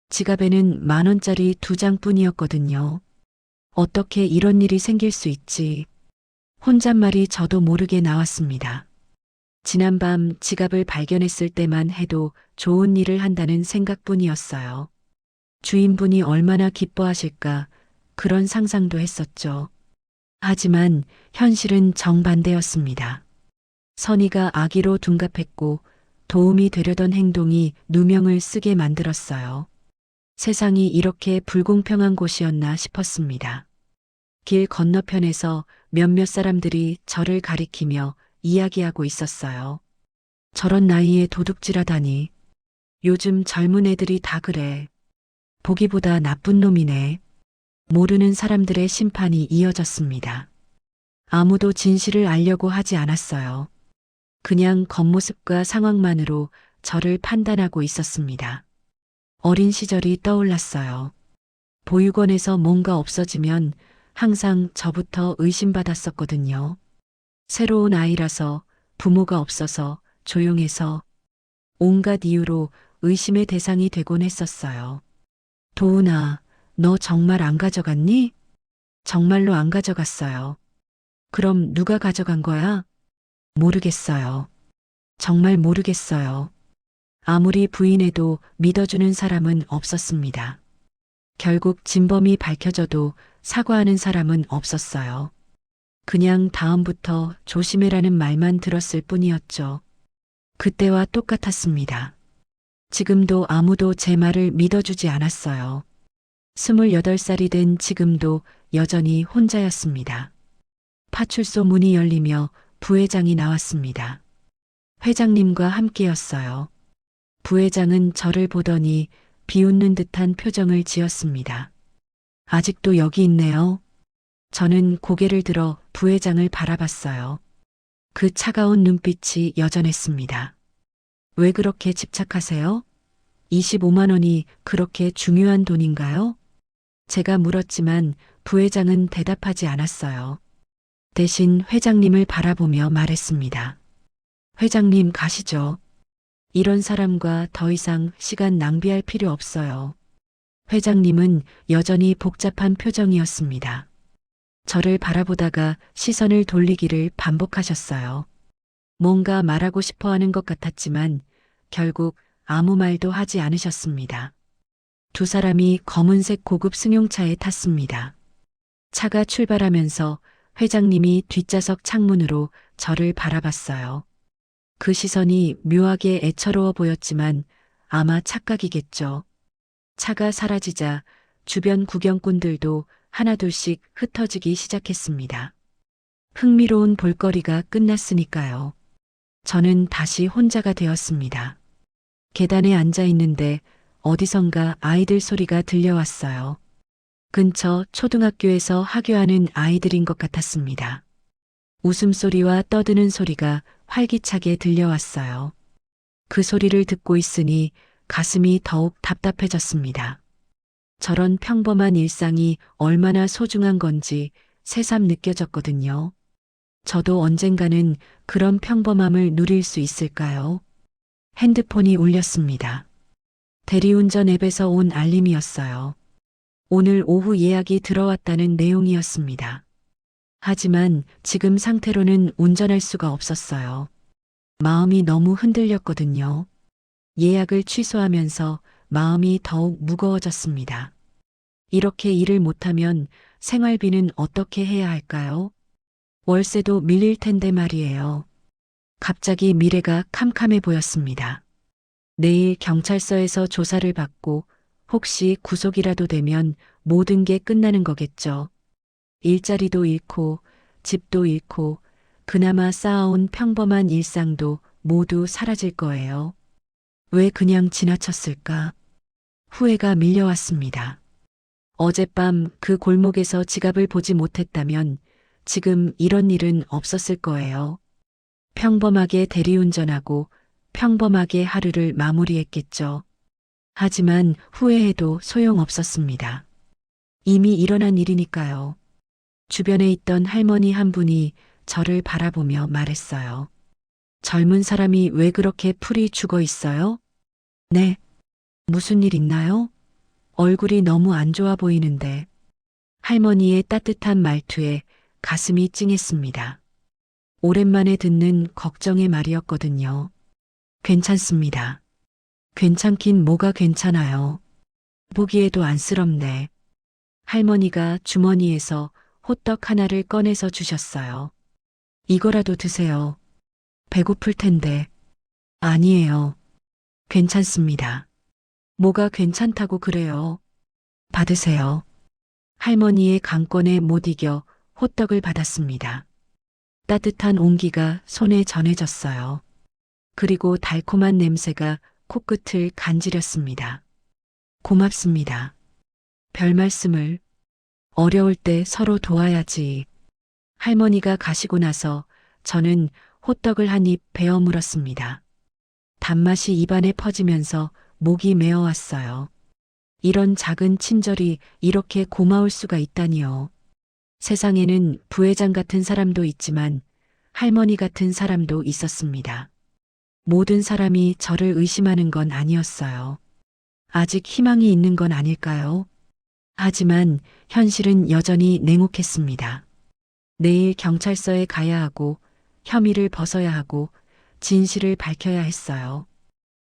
지갑에는 10,000원짜리 2장뿐이었거든요. 어떻게 이런 일이 생길 수 있지? 혼잣말이 저도 모르게 나왔습니다. 지난밤 지갑을 발견했을 때만 해도 좋은 일을 한다는 생각뿐이었어요. 주인분이 얼마나 기뻐하실까 그런 상상도 했었죠. 하지만 현실은 정반대였습니다. 선의가 악의로 둔갑했고 도움이 되려던 행동이 누명을 쓰게 만들었어요. 세상이 이렇게 불공평한 곳이었나 싶었습니다. 길 건너편에서 몇몇 사람들이 저를 가리키며 이야기하고 있었어요. 저런 나이에 도둑질하다니. 요즘 젊은 애들이 다 그래. 보기보다 나쁜 놈이네. 모르는 사람들의 심판이 이어졌습니다. 아무도 진실을 알려고 하지 않았어요. 그냥 겉모습과 상황만으로 저를 판단하고 있었습니다. 어린 시절이 떠올랐어요. 보육원에서 뭔가 없어지면 항상 저부터 의심받았었거든요. 새로운 아이라서, 부모가 없어서, 조용해서, 온갖 이유로 의심의 대상이 되곤 했었어요. 도훈아, 너 정말 안 가져갔니? 정말로 안 가져갔어요. 그럼 누가 가져간 거야? 모르겠어요. 정말 모르겠어요. 아무리 부인해도 믿어주는 사람은 없었습니다. 결국 진범이 밝혀져도 사과하는 사람은 없었어요. 그냥 다음부터 조심해라는 말만 들었을 뿐이었죠. 그때와 똑같았습니다. 지금도 아무도 제 말을 믿어주지 않았어요. 28살이 된 지금도 여전히 혼자였습니다. 파출소 문이 열리며 부회장이 나왔습니다. 회장님과 함께였어요. 부회장은 저를 보더니 비웃는 듯한 표정을 지었습니다. 아직도 여기 있네요. 저는 고개를 들어 부회장을 바라봤어요. 그 차가운 눈빛이 여전했습니다. 왜 그렇게 집착하세요? 25만 원이 그렇게 중요한 돈인가요? 제가 물었지만 부회장은 대답하지 않았어요. 대신 회장님을 바라보며 말했습니다. 회장님 가시죠. 이런 사람과 더 이상 시간 낭비할 필요 없어요. 회장님은 여전히 복잡한 표정이었습니다. 저를 바라보다가 시선을 돌리기를 반복하셨어요. 뭔가 말하고 싶어 하는 것 같았지만 결국 아무 말도 하지 않으셨습니다. 두 사람이 검은색 고급 승용차에 탔습니다. 차가 출발하면서 회장님이 뒷좌석 창문으로 저를 바라봤어요. 그 시선이 묘하게 애처로워 보였지만 아마 착각이겠죠. 차가 사라지자 주변 구경꾼들도 하나둘씩 흩어지기 시작했습니다. 흥미로운 볼거리가 끝났으니까요. 저는 다시 혼자가 되었습니다. 계단에 앉아 있는데 어디선가 아이들 소리가 들려왔어요. 근처 초등학교에서 하교하는 아이들인 것 같았습니다. 웃음소리와 떠드는 소리가 활기차게 들려왔어요. 그 소리를 듣고 있으니 가슴이 더욱 답답해졌습니다. 저런 평범한 일상이 얼마나 소중한 건지 새삼 느껴졌거든요. 저도 언젠가는 그런 평범함을 누릴 수 있을까요? 핸드폰이 울렸습니다. 대리운전 앱에서 온 알림이었어요. 오늘 오후 예약이 들어왔다는 내용이었습니다. 하지만 지금 상태로는 운전할 수가 없었어요. 마음이 너무 흔들렸거든요. 예약을 취소하면서 마음이 더욱 무거워졌습니다. 이렇게 일을 못하면 생활비는 어떻게 해야 할까요? 월세도 밀릴 텐데 말이에요. 갑자기 미래가 캄캄해 보였습니다. 내일 경찰서에서 조사를 받고 혹시 구속이라도 되면 모든 게 끝나는 거겠죠. 일자리도 잃고 집도 잃고 그나마 쌓아온 평범한 일상도 모두 사라질 거예요. 왜 그냥 지나쳤을까? 후회가 밀려왔습니다. 어젯밤 그 골목에서 지갑을 보지 못했다면 지금 이런 일은 없었을 거예요. 평범하게 대리운전하고 평범하게 하루를 마무리했겠죠. 하지만 후회해도 소용없었습니다. 이미 일어난 일이니까요. 주변에 있던 할머니 한 분이 저를 바라보며 말했어요. 젊은 사람이 왜 그렇게 풀이 죽어 있어요? 네. 무슨 일 있나요? 얼굴이 너무 안 좋아 보이는데. 할머니의 따뜻한 말투에 가슴이 찡했습니다. 오랜만에 듣는 걱정의 말이었거든요. 괜찮습니다. 괜찮긴 뭐가 괜찮아요. 보기에도 안쓰럽네. 할머니가 주머니에서 호떡 하나를 꺼내서 주셨어요. 이거라도 드세요. 배고플 텐데. 아니에요. 괜찮습니다. 뭐가 괜찮다고 그래요. 받으세요. 할머니의 강권에 못 이겨 호떡을 받았습니다. 따뜻한 온기가 손에 전해졌어요. 그리고 달콤한 냄새가 코끝을 간지렸습니다. 고맙습니다. 별 말씀을. 어려울 때 서로 도와야지. 할머니가 가시고 나서 저는 호떡을 한 입 베어 물었습니다. 단맛이 입안에 퍼지면서 목이 메어왔어요. 이런 작은 친절이 이렇게 고마울 수가 있다니요. 세상에는 부회장 같은 사람도 있지만 할머니 같은 사람도 있었습니다. 모든 사람이 저를 의심하는 건 아니었어요. 아직 희망이 있는 건 아닐까요? 하지만 현실은 여전히 냉혹했습니다. 내일 경찰서에 가야 하고 혐의를 벗어야 하고 진실을 밝혀야 했어요.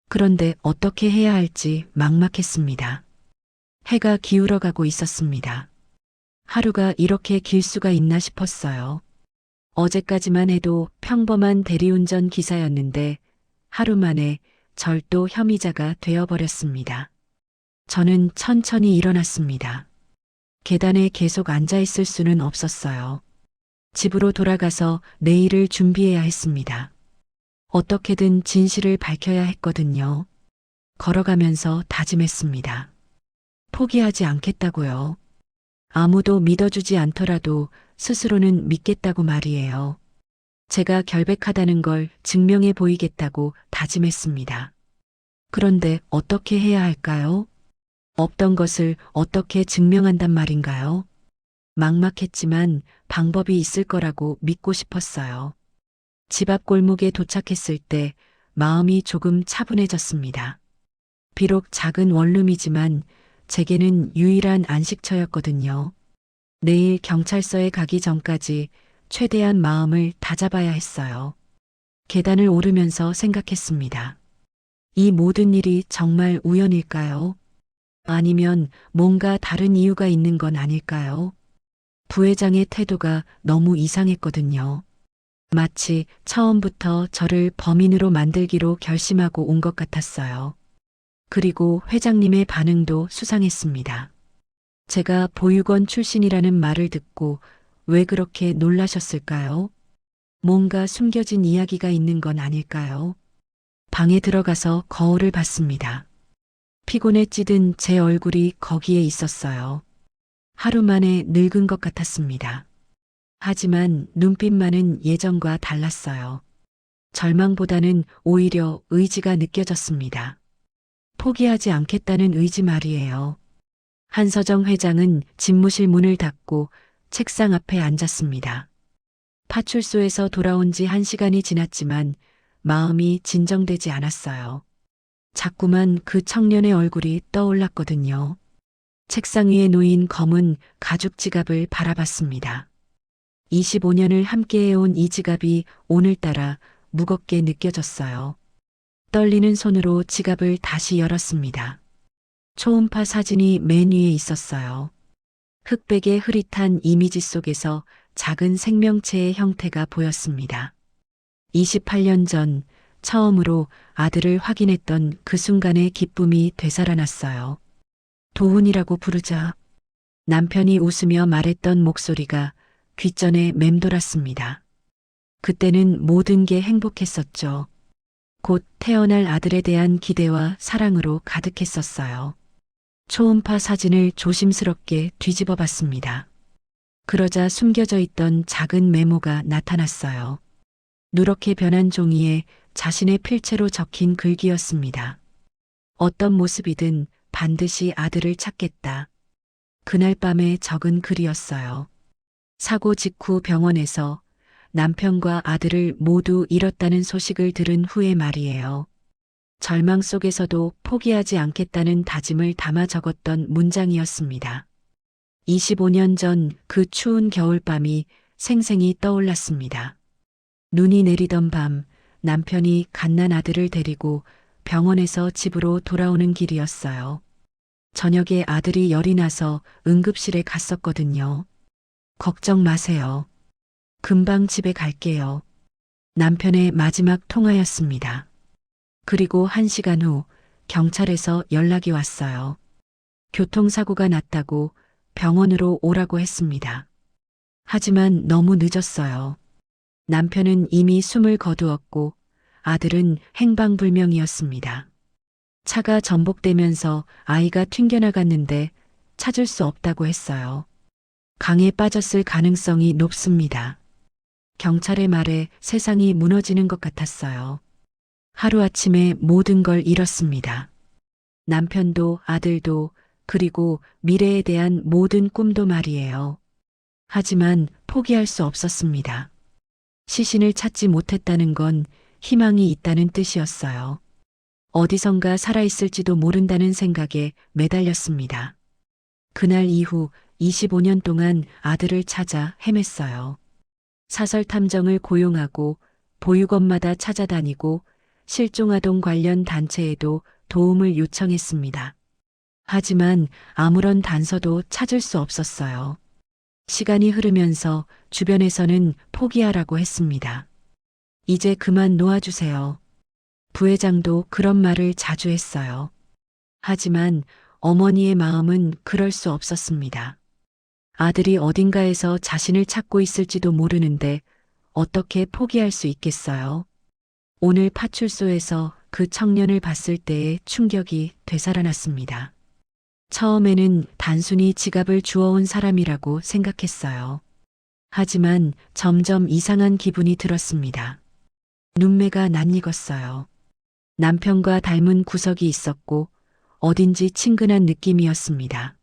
그런데 어떻게 해야 할지 막막했습니다. 해가 기울어가고 있었습니다. 하루가 이렇게 길 수가 있나 싶었어요. 어제까지만 해도 평범한 대리운전 기사였는데 하루 만에 절도 혐의자가 되어버렸습니다. 저는 천천히 일어났습니다. 계단에 계속 앉아 있을 수는 없었어요. 집으로 돌아가서 내일을 준비해야 했습니다. 어떻게든 진실을 밝혀야 했거든요. 걸어가면서 다짐했습니다. 포기하지 않겠다고요. 아무도 믿어주지 않더라도 스스로는 믿겠다고 말이에요. 제가 결백하다는 걸 증명해 보이겠다고 다짐했습니다. 그런데 어떻게 해야 할까요? 없던 것을 어떻게 증명한단 말인가요? 막막했지만 방법이 있을 거라고 믿고 싶었어요. 집 앞 골목에 도착했을 때 마음이 조금 차분해졌습니다. 비록 작은 원룸이지만 제게는 유일한 안식처였거든요. 내일 경찰서에 가기 전까지 최대한 마음을 다잡아야 했어요. 계단을 오르면서 생각했습니다. 이 모든 일이 정말 우연일까요? 아니면 뭔가 다른 이유가 있는 건 아닐까요? 부회장의 태도가 너무 이상했거든요. 마치 처음부터 저를 범인으로 만들기로 결심하고 온 것 같았어요. 그리고 회장님의 반응도 수상했습니다. 제가 보육원 출신이라는 말을 듣고 왜 그렇게 놀라셨을까요? 뭔가 숨겨진 이야기가 있는 건 아닐까요? 방에 들어가서 거울을 봤습니다. 피곤에 찌든 제 얼굴이 거기에 있었어요. 하루 만에 늙은 것 같았습니다. 하지만 눈빛만은 예전과 달랐어요. 절망보다는 오히려 의지가 느껴졌습니다. 포기하지 않겠다는 의지 말이에요. 한서정 회장은 집무실 문을 닫고 책상 앞에 앉았습니다. 파출소에서 돌아온 지 1시간이 지났지만 마음이 진정되지 않았어요. 자꾸만 그 청년의 얼굴이 떠올랐거든요. 책상 위에 놓인 검은 가죽 지갑을 바라봤습니다. 25년을 함께해온 이 지갑이 오늘따라 무겁게 느껴졌어요. 떨리는 손으로 지갑을 다시 열었습니다. 초음파 사진이 맨 위에 있었어요. 흑백의 흐릿한 이미지 속에서 작은 생명체의 형태가 보였습니다. 28년 전 처음으로 아들을 확인했던 그 순간의 기쁨이 되살아났어요. 도훈이라고 부르자. 남편이 웃으며 말했던 목소리가 귓전에 맴돌았습니다. 그때는 모든 게 행복했었죠. 곧 태어날 아들에 대한 기대와 사랑으로 가득했었어요. 초음파 사진을 조심스럽게 뒤집어 봤습니다. 그러자 숨겨져 있던 작은 메모가 나타났어요. 누렇게 변한 종이에 자신의 필체로 적힌 글귀였습니다. 어떤 모습이든 반드시 아들을 찾겠다. 그날 밤에 적은 글이었어요. 사고 직후 병원에서 남편과 아들을 모두 잃었다는 소식을 들은 후의 말이에요. 절망 속에서도 포기하지 않겠다는 다짐을 담아 적었던 문장이었습니다. 25년 전 그 추운 겨울밤이 생생히 떠올랐습니다. 눈이 내리던 밤 남편이 갓난 아들을 데리고 병원에서 집으로 돌아오는 길이었어요. 저녁에 아들이 열이 나서 응급실에 갔었거든요. 걱정 마세요. 금방 집에 갈게요. 남편의 마지막 통화였습니다. 그리고 1시간 후 경찰에서 연락이 왔어요. 교통사고가 났다고 병원으로 오라고 했습니다. 하지만 너무 늦었어요. 남편은 이미 숨을 거두었고 아들은 행방불명이었습니다. 차가 전복되면서 아이가 튕겨나갔는데 찾을 수 없다고 했어요. 강에 빠졌을 가능성이 높습니다. 경찰의 말에 세상이 무너지는 것 같았어요. 하루아침에 모든 걸 잃었습니다. 남편도 아들도 그리고 미래에 대한 모든 꿈도 말이에요. 하지만 포기할 수 없었습니다. 시신을 찾지 못했다는 건 희망이 있다는 뜻이었어요. 어디선가 살아있을지도 모른다는 생각에 매달렸습니다. 그날 이후 25년 동안 아들을 찾아 헤맸어요. 사설 탐정을 고용하고 보육원마다 찾아다니고 실종아동 관련 단체에도 도움을 요청했습니다. 하지만 아무런 단서도 찾을 수 없었어요. 시간이 흐르면서 주변에서는 포기하라고 했습니다. 이제 그만 놓아주세요. 부회장도 그런 말을 자주 했어요. 하지만 어머니의 마음은 그럴 수 없었습니다. 아들이 어딘가에서 자신을 찾고 있을지도 모르는데 어떻게 포기할 수 있겠어요? 오늘 파출소에서 그 청년을 봤을 때의 충격이 되살아났습니다. 처음에는 단순히 지갑을 주워온 사람이라고 생각했어요. 하지만 점점 이상한 기분이 들었습니다. 눈매가 낯익었어요. 남편과 닮은 구석이 있었고 어딘지 친근한 느낌이었습니다.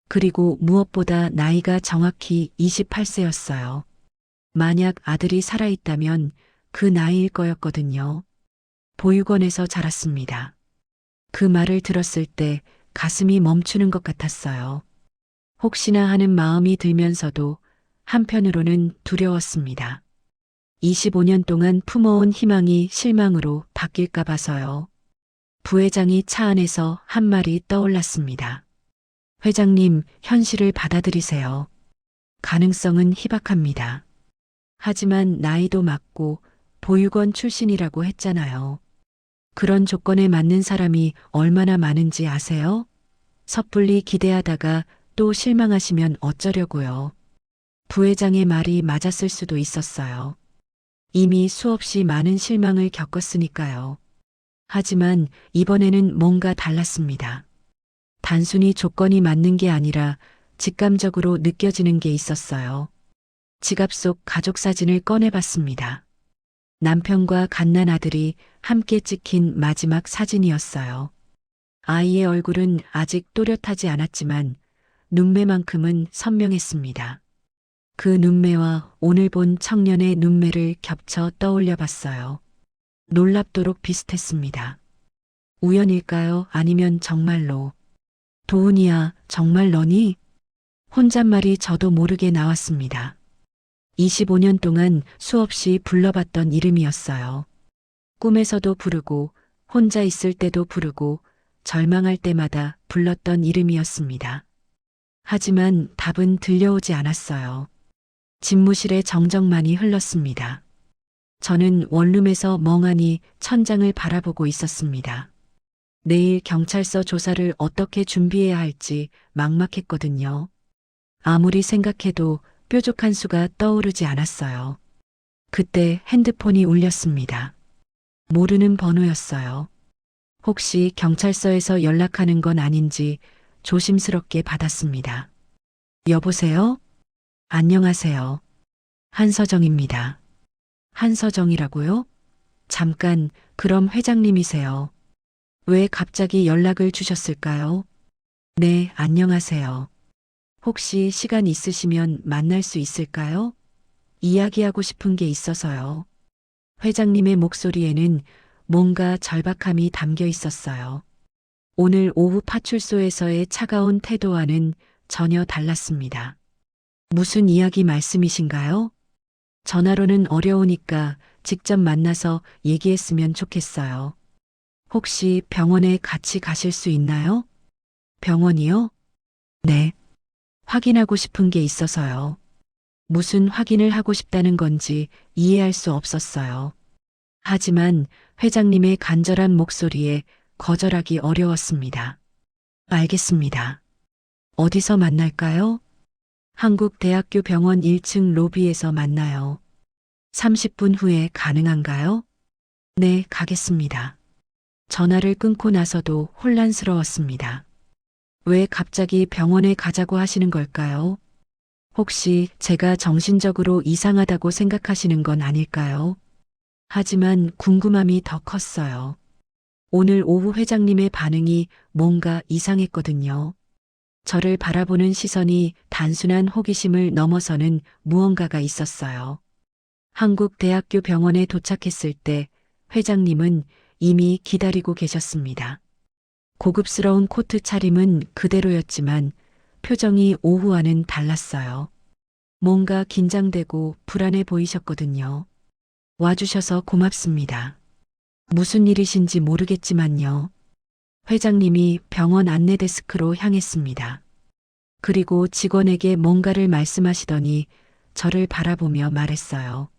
그리고 무엇보다 나이가 정확히 28세였어요. 만약 아들이 살아있다면 그 나이일 거였거든요. 보육원에서 자랐습니다. 그 말을 들었을 때 가슴이 멈추는 것 같았어요. 혹시나 하는 마음이 들면서도 한편으로는 두려웠습니다. 25년 동안 품어온 희망이 실망으로 바뀔까 봐서요. 부회장이 차 안에서 한 말이 떠올랐습니다. 회장님, 현실을 받아들이세요. 가능성은 희박합니다. 하지만 나이도 맞고 보육원 출신이라고 했잖아요. 그런 조건에 맞는 사람이 얼마나 많은지 아세요? 섣불리 기대하다가 또 실망하시면 어쩌려고요. 부회장의 말이 맞았을 수도 있었어요. 이미 수없이 많은 실망을 겪었으니까요. 하지만 이번에는 뭔가 달랐습니다. 단순히 조건이 맞는 게 아니라 직감적으로 느껴지는 게 있었어요. 지갑 속 가족 사진을 꺼내봤습니다. 남편과 갓난 아들이 함께 찍힌 마지막 사진이었어요. 아이의 얼굴은 아직 또렷하지 않았지만 눈매만큼은 선명했습니다. 그 눈매와 오늘 본 청년의 눈매를 겹쳐 떠올려 봤어요. 놀랍도록 비슷했습니다. 우연일까요? 아니면 정말로? 도훈이야, 정말 너니? 혼잣말이 저도 모르게 나왔습니다. 25년 동안 수없이 불러봤던 이름이었어요. 꿈에서도 부르고, 혼자 있을 때도 부르고, 절망할 때마다 불렀던 이름이었습니다. 하지만 답은 들려오지 않았어요. 집무실의 정적만이 흘렀습니다. 저는 원룸에서 멍하니 천장을 바라보고 있었습니다. 내일 경찰서 조사를 어떻게 준비해야 할지 막막했거든요. 아무리 생각해도 뾰족한 수가 떠오르지 않았어요. 그때 핸드폰이 울렸습니다. 모르는 번호였어요. 혹시 경찰서에서 연락하는 건 아닌지 조심스럽게 받았습니다. 여보세요? 안녕하세요. 한서정입니다. 한서정이라고요? 잠깐, 그럼 회장님이세요. 왜 갑자기 연락을 주셨을까요? 네, 안녕하세요. 혹시 시간 있으시면 만날 수 있을까요? 이야기하고 싶은 게 있어서요. 회장님의 목소리에는 뭔가 절박함이 담겨 있었어요. 오늘 오후 파출소에서의 차가운 태도와는 전혀 달랐습니다. 무슨 이야기 말씀이신가요? 전화로는 어려우니까 직접 만나서 얘기했으면 좋겠어요. 혹시 병원에 같이 가실 수 있나요? 병원이요? 네. 확인하고 싶은 게 있어서요. 무슨 확인을 하고 싶다는 건지 이해할 수 없었어요. 하지만 회장님의 간절한 목소리에 거절하기 어려웠습니다. 알겠습니다. 어디서 만날까요? 한국대학교 병원 1층 로비에서 만나요. 30분 후에 가능한가요? 네, 가겠습니다. 전화를 끊고 나서도 혼란스러웠습니다. 왜 갑자기 병원에 가자고 하시는 걸까요? 혹시 제가 정신적으로 이상하다고 생각하시는 건 아닐까요? 하지만 궁금함이 더 컸어요. 오늘 오후 회장님의 반응이 뭔가 이상했거든요. 저를 바라보는 시선이 단순한 호기심을 넘어서는 무언가가 있었어요. 한국대학교 병원에 도착했을 때 회장님은 이미 기다리고 계셨습니다. 고급스러운 코트 차림은 그대로였지만 표정이 오후와는 달랐어요. 뭔가 긴장되고 불안해 보이셨거든요. 와주셔서 고맙습니다. 무슨 일이신지 모르겠지만요. 회장님이 병원 안내 데스크로 향했습니다. 그리고 직원에게 뭔가를 말씀하시더니 저를 바라보며 말했어요.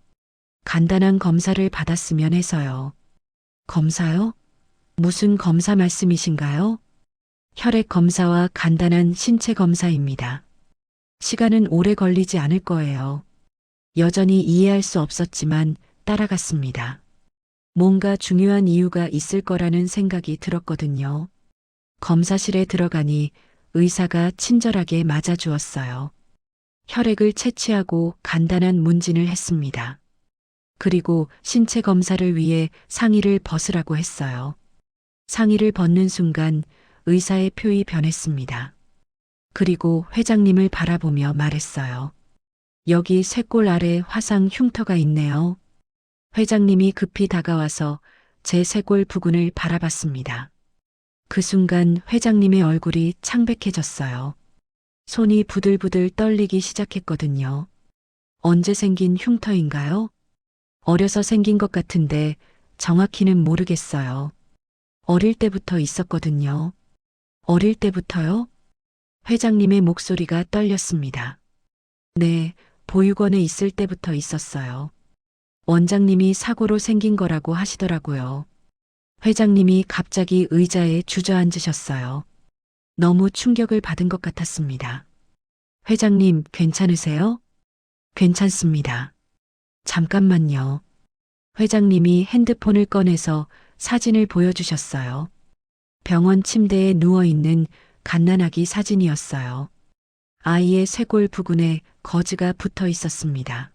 간단한 검사를 받았으면 해서요. 검사요? 무슨 검사 말씀이신가요? 혈액 검사와 간단한 신체 검사입니다. 시간은 오래 걸리지 않을 거예요. 여전히 이해할 수 없었지만 따라갔습니다. 뭔가 중요한 이유가 있을 거라는 생각이 들었거든요. 검사실에 들어가니 의사가 친절하게 맞아주었어요. 혈액을 채취하고 간단한 문진을 했습니다. 그리고 신체 검사를 위해 상의를 벗으라고 했어요. 상의를 벗는 순간 의사의 표이 변했습니다. 그리고 회장님을 바라보며 말했어요. 여기 쇄골 아래 화상 흉터가 있네요. 회장님이 급히 다가와서 제 쇄골 부근을 바라봤습니다. 그 순간 회장님의 얼굴이 창백해졌어요. 손이 부들부들 떨리기 시작했거든요. 언제 생긴 흉터인가요? 어려서 생긴 것 같은데 정확히는 모르겠어요. 어릴 때부터 있었거든요. 어릴 때부터요? 회장님의 목소리가 떨렸습니다. 네, 보육원에 있을 때부터 있었어요. 원장님이 사고로 생긴 거라고 하시더라고요. 회장님이 갑자기 의자에 주저앉으셨어요. 너무 충격을 받은 것 같았습니다. 회장님, 괜찮으세요? 괜찮습니다. 잠깐만요. 회장님이 핸드폰을 꺼내서 사진을 보여주셨어요. 병원 침대에 누워있는 갓난아기 사진이었어요. 아이의 쇄골 부근에 거즈가 붙어 있었습니다.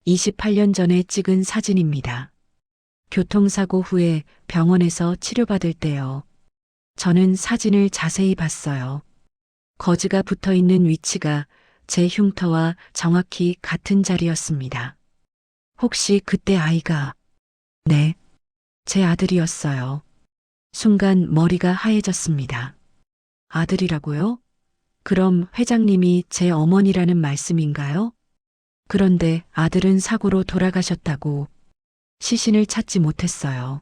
28년 전에 찍은 사진입니다. 교통사고 후에 병원에서 치료받을 때요. 저는 사진을 자세히 봤어요. 거즈가 붙어 있는 위치가 제 흉터와 정확히 같은 자리였습니다. 혹시 그때 아이가, 네, 제 아들이었어요. 순간 머리가 하얘졌습니다. 아들이라고요? 그럼 회장님이 제 어머니라는 말씀인가요? 그런데 아들은 사고로 돌아가셨다고 시신을 찾지 못했어요.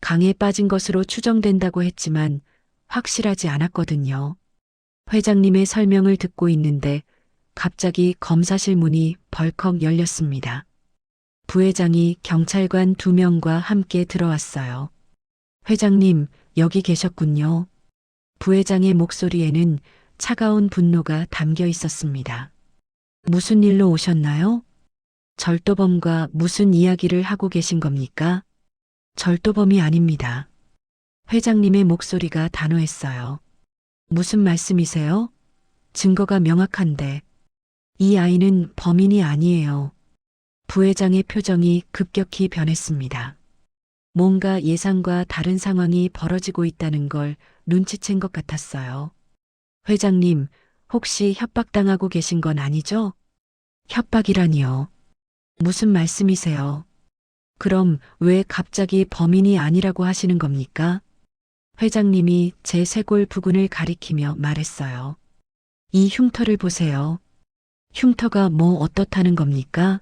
강에 빠진 것으로 추정된다고 했지만 확실하지 않았거든요. 회장님의 설명을 듣고 있는데 갑자기 검사실 문이 벌컥 열렸습니다. 부회장이 경찰관 2명과 함께 들어왔어요. 회장님, 여기 계셨군요. 부회장의 목소리에는 차가운 분노가 담겨 있었습니다. 무슨 일로 오셨나요? 절도범과 무슨 이야기를 하고 계신 겁니까? 절도범이 아닙니다. 회장님의 목소리가 단호했어요. 무슨 말씀이세요? 증거가 명확한데. 이 아이는 범인이 아니에요. 부회장의 표정이 급격히 변했습니다. 뭔가 예상과 다른 상황이 벌어지고 있다는 걸 눈치챈 것 같았어요. 회장님, 혹시 협박당하고 계신 건 아니죠? 협박이라니요. 무슨 말씀이세요? 그럼 왜 갑자기 범인이 아니라고 하시는 겁니까? 회장님이 제 쇄골 부근을 가리키며 말했어요. 이 흉터를 보세요. 흉터가 뭐 어떻다는 겁니까?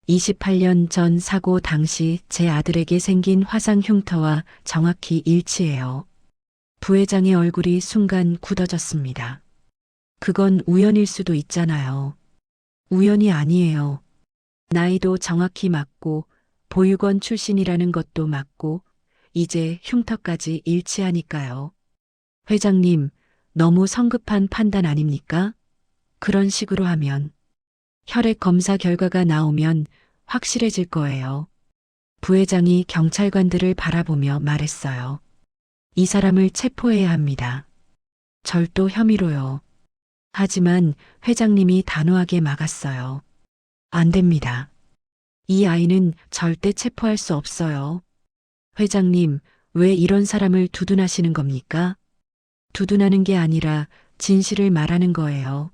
28년 전 사고 당시 제 아들에게 생긴 화상 흉터와 정확히 일치해요. 부회장의 얼굴이 순간 굳어졌습니다. 그건 우연일 수도 있잖아요. 우연이 아니에요. 나이도 정확히 맞고 보육원 출신이라는 것도 맞고 이제 흉터까지 일치하니까요. 회장님, 너무 성급한 판단 아닙니까? 그런 식으로 하면 혈액 검사 결과가 나오면 확실해질 거예요. 부회장이 경찰관들을 바라보며 말했어요. 이 사람을 체포해야 합니다. 절도 혐의로요. 하지만 회장님이 단호하게 막았어요. 안 됩니다. 이 아이는 절대 체포할 수 없어요. 회장님, 왜 이런 사람을 두둔하시는 겁니까? 두둔하는 게 아니라 진실을 말하는 거예요.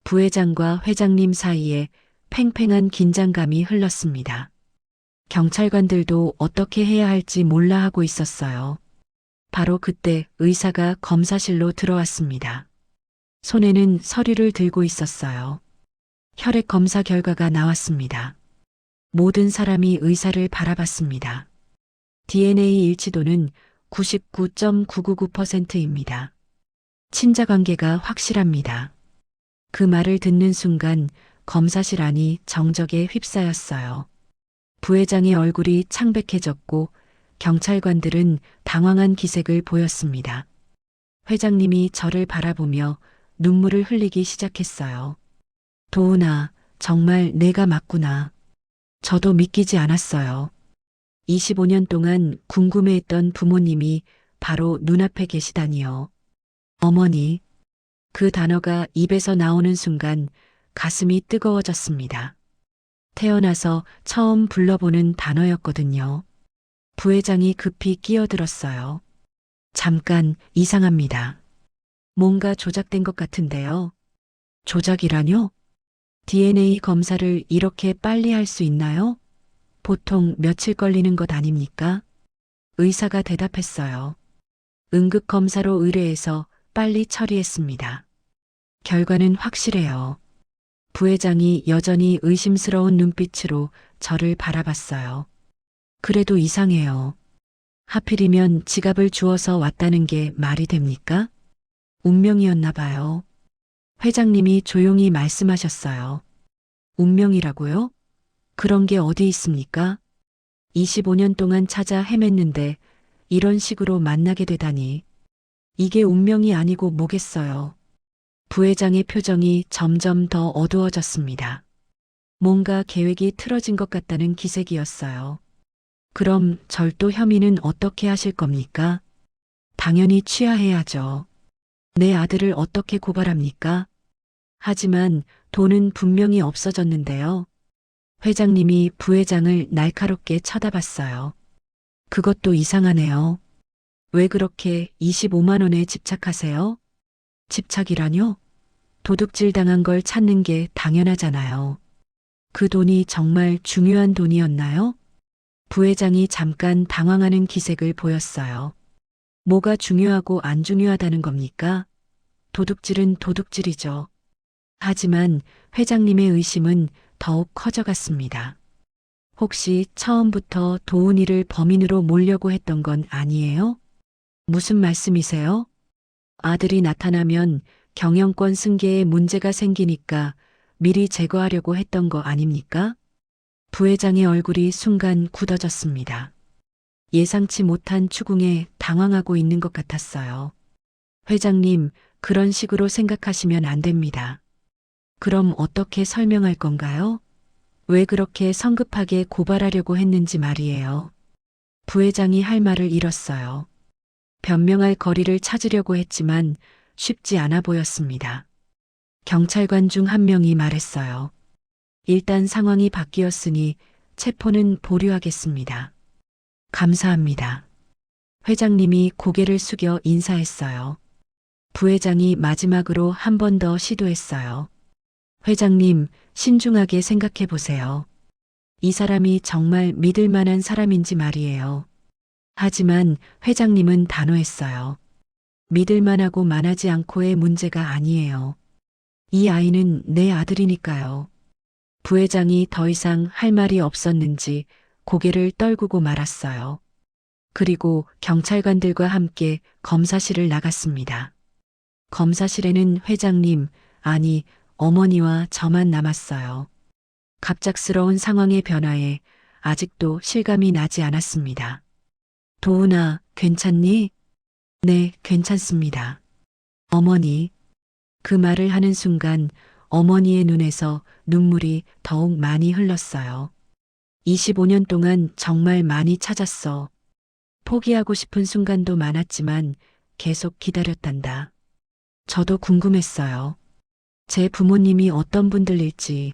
부회장과 회장님 사이에 팽팽한 긴장감이 흘렀습니다. 경찰관들도 어떻게 해야 할지 몰라 하고 있었어요. 바로 그때 의사가 검사실로 들어왔습니다. 손에는 서류를 들고 있었어요. 혈액 검사 결과가 나왔습니다. 모든 사람이 의사를 바라봤습니다. DNA 일치도는 99.999%입니다. 친자 관계가 확실합니다. 그 말을 듣는 순간 검사실 안이 정적에 휩싸였어요. 부회장의 얼굴이 창백해졌고 경찰관들은 당황한 기색을 보였습니다. 회장님이 저를 바라보며 눈물을 흘리기 시작했어요. 도훈아, 정말 내가 맞구나. 저도 믿기지 않았어요. 25년 동안 궁금해했던 부모님이 바로 눈앞에 계시다니요. 어머니, 그 단어가 입에서 나오는 순간 가슴이 뜨거워졌습니다. 태어나서 처음 불러보는 단어였거든요. 부회장이 급히 끼어들었어요. 잠깐, 이상합니다. 뭔가 조작된 것 같은데요. 조작이라뇨? DNA 검사를 이렇게 빨리 할 수 있나요? 보통 며칠 걸리는 것 아닙니까? 의사가 대답했어요. 응급검사로 의뢰해서 빨리 처리했습니다. 결과는 확실해요. 부회장이 여전히 의심스러운 눈빛으로 저를 바라봤어요. 그래도 이상해요. 하필이면 지갑을 주워서 왔다는 게 말이 됩니까? 운명이었나 봐요. 회장님이 조용히 말씀하셨어요. 운명이라고요? 그런 게 어디 있습니까? 25년 동안 찾아 헤맸는데 이런 식으로 만나게 되다니. 이게 운명이 아니고 뭐겠어요. 부회장의 표정이 점점 더 어두워졌습니다. 뭔가 계획이 틀어진 것 같다는 기색이었어요. 그럼 절도 혐의는 어떻게 하실 겁니까? 당연히 취하해야죠. 내 아들을 어떻게 고발합니까? 하지만 돈은 분명히 없어졌는데요. 회장님이 부회장을 날카롭게 쳐다봤어요. 그것도 이상하네요. 왜 그렇게 25만 원에 집착하세요? 집착이라뇨? 도둑질 당한 걸 찾는 게 당연하잖아요. 그 돈이 정말 중요한 돈이었나요? 부회장이 잠깐 당황하는 기색을 보였어요. 뭐가 중요하고 안 중요하다는 겁니까? 도둑질은 도둑질이죠. 하지만 회장님의 의심은 더욱 커져갔습니다. 혹시 처음부터 도훈이를 범인으로 몰려고 했던 건 아니에요? 무슨 말씀이세요? 아들이 나타나면 경영권 승계에 문제가 생기니까 미리 제거하려고 했던 거 아닙니까? 부회장의 얼굴이 순간 굳어졌습니다. 예상치 못한 추궁에 당황하고 있는 것 같았어요. 회장님, 그런 식으로 생각하시면 안 됩니다. 그럼 어떻게 설명할 건가요? 왜 그렇게 성급하게 고발하려고 했는지 말이에요. 부회장이 할 말을 잃었어요. 변명할 거리를 찾으려고 했지만 쉽지 않아 보였습니다. 경찰관 중 한 명이 말했어요. 일단 상황이 바뀌었으니 체포는 보류하겠습니다. 감사합니다. 회장님이 고개를 숙여 인사했어요. 부회장이 마지막으로 한 번 더 시도했어요. 회장님, 신중하게 생각해 보세요. 이 사람이 정말 믿을 만한 사람인지 말이에요. 하지만 회장님은 단호했어요. 믿을 만하고 만하지 않고의 문제가 아니에요. 이 아이는 내 아들이니까요. 부회장이 더 이상 할 말이 없었는지 고개를 떨구고 말았어요. 그리고 경찰관들과 함께 검사실을 나갔습니다. 검사실에는 회장님, 아니, 어머니와 저만 남았어요. 갑작스러운 상황의 변화에 아직도 실감이 나지 않았습니다. 도훈아, 괜찮니? 네, 괜찮습니다. 어머니. 그 말을 하는 순간 어머니의 눈에서 눈물이 더욱 많이 흘렀어요. 25년 동안 정말 많이 찾았어. 포기하고 싶은 순간도 많았지만 계속 기다렸단다. 저도 궁금했어요. 제 부모님이 어떤 분들일지.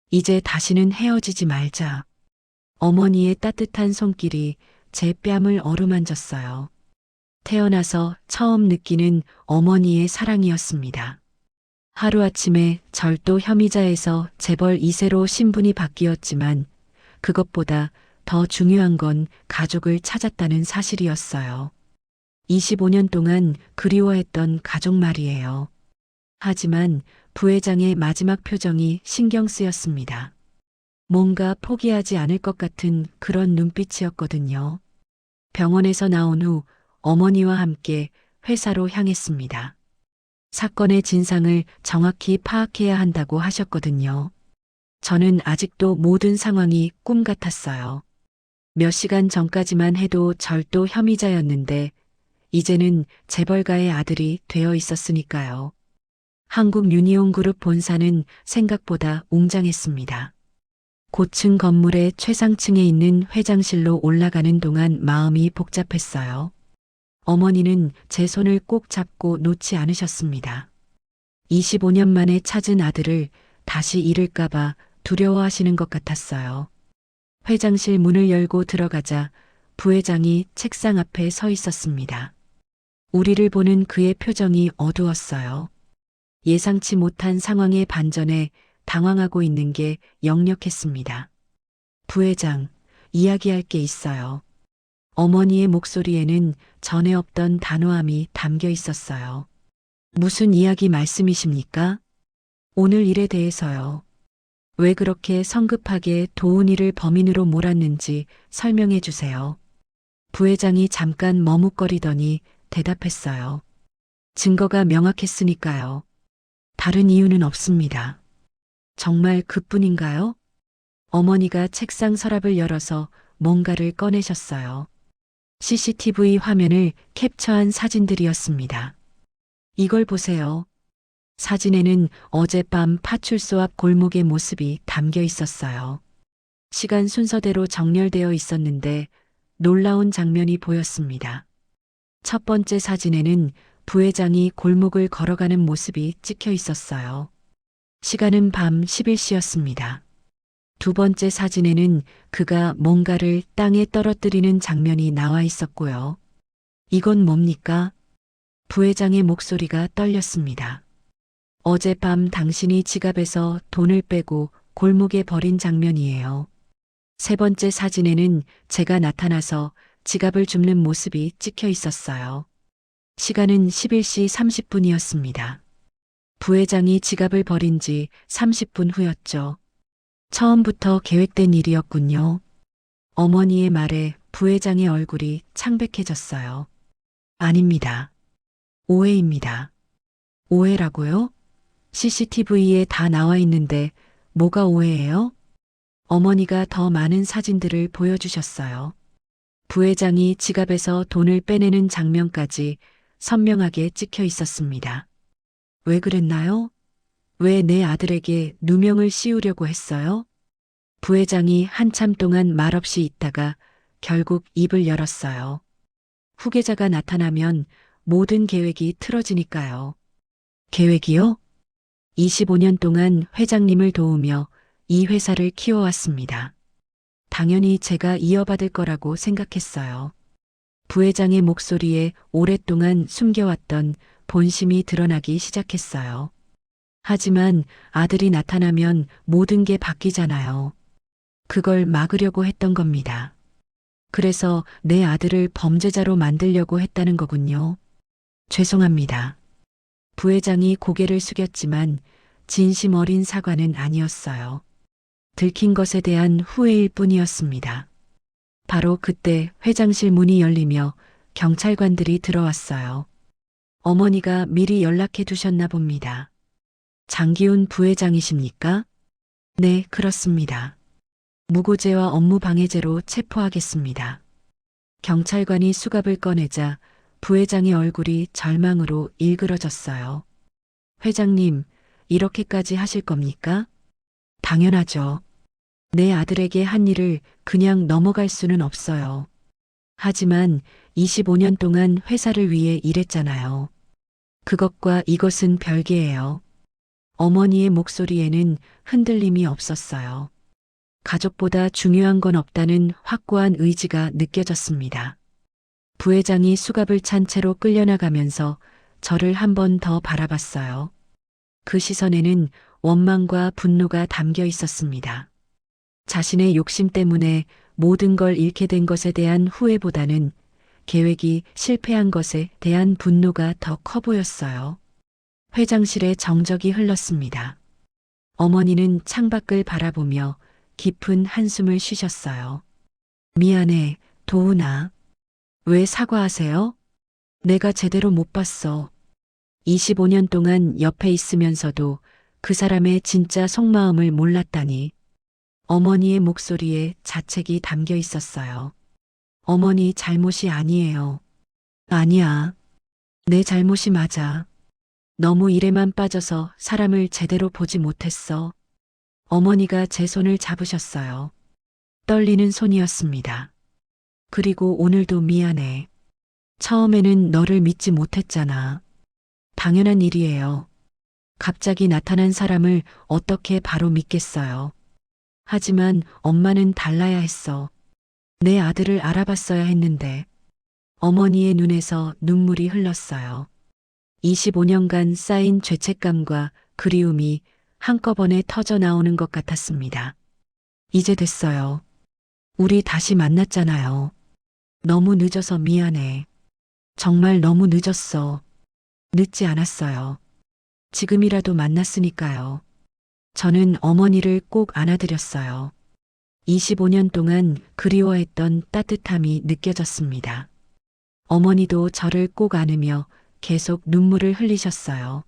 이제 다시는 헤어지지 말자. 어머니의 따뜻한 손길이 제 뺨을 어루만졌어요. 태어나서 처음 느끼는 어머니의 사랑이었습니다. 하루아침에 절도 혐의자에서 재벌 2세로 신분이 바뀌었지만 그것보다 더 중요한 건 가족을 찾았다는 사실이었어요. 25년 동안 그리워했던 가족 말이에요. 하지만 부회장의 마지막 표정이 신경 쓰였습니다. 뭔가 포기하지 않을 것 같은 그런 눈빛이었거든요. 병원에서 나온 후 어머니와 함께 회사로 향했습니다. 사건의 진상을 정확히 파악해야 한다고 하셨거든요. 저는 아직도 모든 상황이 꿈 같았어요. 몇 시간 전까지만 해도 절도 혐의자였는데 이제는 재벌가의 아들이 되어 있었으니까요. 한국 유니온그룹 본사는 생각보다 웅장했습니다. 고층 건물의 최상층에 있는 회장실로 올라가는 동안 마음이 복잡했어요. 어머니는 제 손을 꼭 잡고 놓지 않으셨습니다. 25년 만에 찾은 아들을 다시 잃을까봐 두려워하시는 것 같았어요. 회장실 문을 열고 들어가자 부회장이 책상 앞에 서 있었습니다. 우리를 보는 그의 표정이 어두웠어요. 예상치 못한 상황의 반전에 당황하고 있는 게 역력했습니다. 부회장, 이야기할 게 있어요. 어머니의 목소리에는 전에 없던 단호함이 담겨 있었어요. 무슨 이야기 말씀이십니까? 오늘 일에 대해서요. 왜 그렇게 성급하게 도훈이를 범인으로 몰았는지 설명해 주세요. 부회장이 잠깐 머뭇거리더니 대답했어요. 증거가 명확했으니까요. 다른 이유는 없습니다. 정말 그뿐인가요? 어머니가 책상 서랍을 열어서 뭔가를 꺼내셨어요. CCTV 화면을 캡처한 사진들이었습니다. 이걸 보세요. 사진에는 어젯밤 파출소 앞 골목의 모습이 담겨 있었어요. 시간 순서대로 정렬되어 있었는데 놀라운 장면이 보였습니다. 첫 번째 사진에는 부회장이 골목을 걸어가는 모습이 찍혀 있었어요. 시간은 밤 11시였습니다. 두 번째 사진에는 그가 뭔가를 땅에 떨어뜨리는 장면이 나와 있었고요. 이건 뭡니까? 부회장의 목소리가 떨렸습니다. 어젯밤 당신이 지갑에서 돈을 빼고 골목에 버린 장면이에요. 세 번째 사진에는 제가 나타나서 지갑을 줍는 모습이 찍혀 있었어요. 시간은 11시 30분이었습니다. 부회장이 지갑을 버린 지 30분 후였죠. 처음부터 계획된 일이었군요. 어머니의 말에 부회장의 얼굴이 창백해졌어요. 아닙니다. 오해입니다. 오해라고요? CCTV에 다 나와 있는데 뭐가 오해예요? 어머니가 더 많은 사진들을 보여주셨어요. 부회장이 지갑에서 돈을 빼내는 장면까지 선명하게 찍혀 있었습니다. 왜 그랬나요? 왜 내 아들에게 누명을 씌우려고 했어요? 부회장이 한참 동안 말없이 있다가 결국 입을 열었어요. 후계자가 나타나면 모든 계획이 틀어지니까요. 계획이요? 25년 동안 회장님을 도우며 이 회사를 키워왔습니다. 당연히 제가 이어받을 거라고 생각했어요. 부회장의 목소리에 오랫동안 숨겨왔던 본심이 드러나기 시작했어요. 하지만 아들이 나타나면 모든 게 바뀌잖아요. 그걸 막으려고 했던 겁니다. 그래서 내 아들을 범죄자로 만들려고 했다는 거군요. 죄송합니다. 부회장이 고개를 숙였지만 진심 어린 사과는 아니었어요. 들킨 것에 대한 후회일 뿐이었습니다. 바로 그때 회장실 문이 열리며 경찰관들이 들어왔어요. 어머니가 미리 연락해 두셨나 봅니다. 장기훈 부회장이십니까? 네, 그렇습니다. 무고죄와 업무방해죄로 체포하겠습니다. 경찰관이 수갑을 꺼내자 부회장의 얼굴이 절망으로 일그러졌어요. 회장님, 이렇게까지 하실 겁니까? 당연하죠. 내 아들에게 한 일을 그냥 넘어갈 수는 없어요. 하지만 25년 동안 회사를 위해 일했잖아요. 그것과 이것은 별개예요. 어머니의 목소리에는 흔들림이 없었어요. 가족보다 중요한 건 없다는 확고한 의지가 느껴졌습니다. 부회장이 수갑을 찬 채로 끌려나가면서 저를 한 번 더 바라봤어요. 그 시선에는 원망과 분노가 담겨 있었습니다. 자신의 욕심 때문에 모든 걸 잃게 된 것에 대한 후회보다는 계획이 실패한 것에 대한 분노가 더 커 보였어요. 회장실에 정적이 흘렀습니다. 어머니는 창밖을 바라보며 깊은 한숨을 쉬셨어요. 미안해, 도훈아. 왜 사과하세요? 내가 제대로 못 봤어. 25년 동안 옆에 있으면서도 그 사람의 진짜 속마음을 몰랐다니. 어머니의 목소리에 자책이 담겨 있었어요. 어머니 잘못이 아니에요. 아니야. 내 잘못이 맞아. 너무 일에만 빠져서 사람을 제대로 보지 못했어. 어머니가 제 손을 잡으셨어요. 떨리는 손이었습니다. 그리고 오늘도 미안해. 처음에는 너를 믿지 못했잖아. 당연한 일이에요. 갑자기 나타난 사람을 어떻게 바로 믿겠어요. 하지만 엄마는 달라야 했어. 내 아들을 알아봤어야 했는데. 어머니의 눈에서 눈물이 흘렀어요. 25년간 쌓인 죄책감과 그리움이 한꺼번에 터져 나오는 것 같았습니다. 이제 됐어요. 우리 다시 만났잖아요. 너무 늦어서 미안해. 정말 너무 늦었어. 늦지 않았어요. 지금이라도 만났으니까요. 저는 어머니를 꼭 안아드렸어요. 25년 동안 그리워했던 따뜻함이 느껴졌습니다. 어머니도 저를 꼭 안으며 계속 눈물을 흘리셨어요.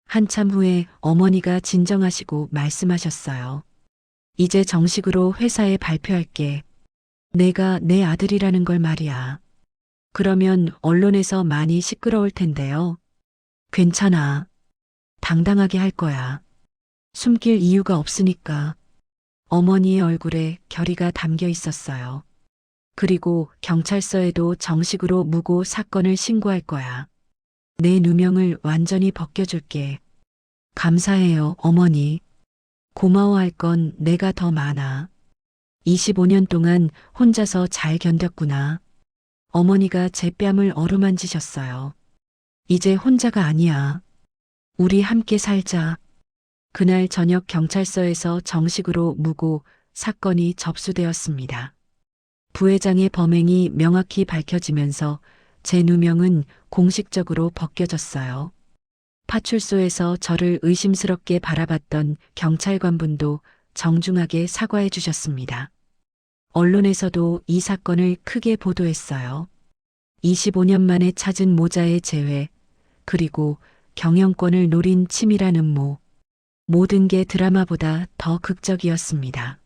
한참 후에 어머니가 진정하시고 말씀하셨어요. 이제 정식으로 회사에 발표할게. 내가 내 아들이라는 걸 말이야. 그러면 언론에서 많이 시끄러울 텐데요. 괜찮아. 당당하게 할 거야. 숨길 이유가 없으니까. 어머니의 얼굴에 결의가 담겨 있었어요. 그리고 경찰서에도 정식으로 무고 사건을 신고할 거야. 내 누명을 완전히 벗겨줄게. 감사해요, 어머니. 고마워할 건 내가 더 많아. 25년 동안 혼자서 잘 견뎠구나. 어머니가 제 뺨을 어루만지셨어요. 이제 혼자가 아니야. 우리 함께 살자. 그날 저녁 경찰서에서 정식으로 무고 사건이 접수되었습니다. 부회장의 범행이 명확히 밝혀지면서 제 누명은 공식적으로 벗겨졌어요. 파출소에서 저를 의심스럽게 바라봤던 경찰관분도 정중하게 사과해 주셨습니다. 언론에서도 이 사건을 크게 보도했어요. 25년 만에 찾은 모자의 재회, 그리고 경영권을 노린 치밀한 음모. 모든 게 드라마보다 더 극적이었습니다.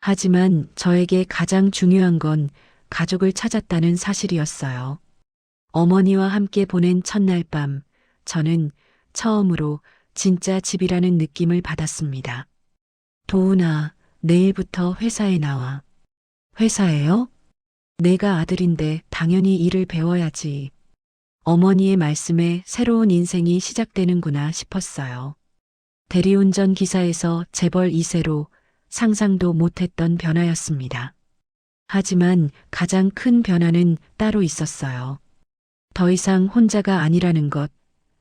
하지만 저에게 가장 중요한 건 가족을 찾았다는 사실이었어요. 어머니와 함께 보낸 첫날 밤, 저는 처음으로 진짜 집이라는 느낌을 받았습니다. 도훈아, 내일부터 회사에 나와. 회사에요? 내가 아들인데 당연히 일을 배워야지. 어머니의 말씀에 새로운 인생이 시작되는구나 싶었어요. 대리운전 기사에서 재벌 2세로 상상도 못했던 변화였습니다. 하지만 가장 큰 변화는 따로 있었어요. 더 이상 혼자가 아니라는 것,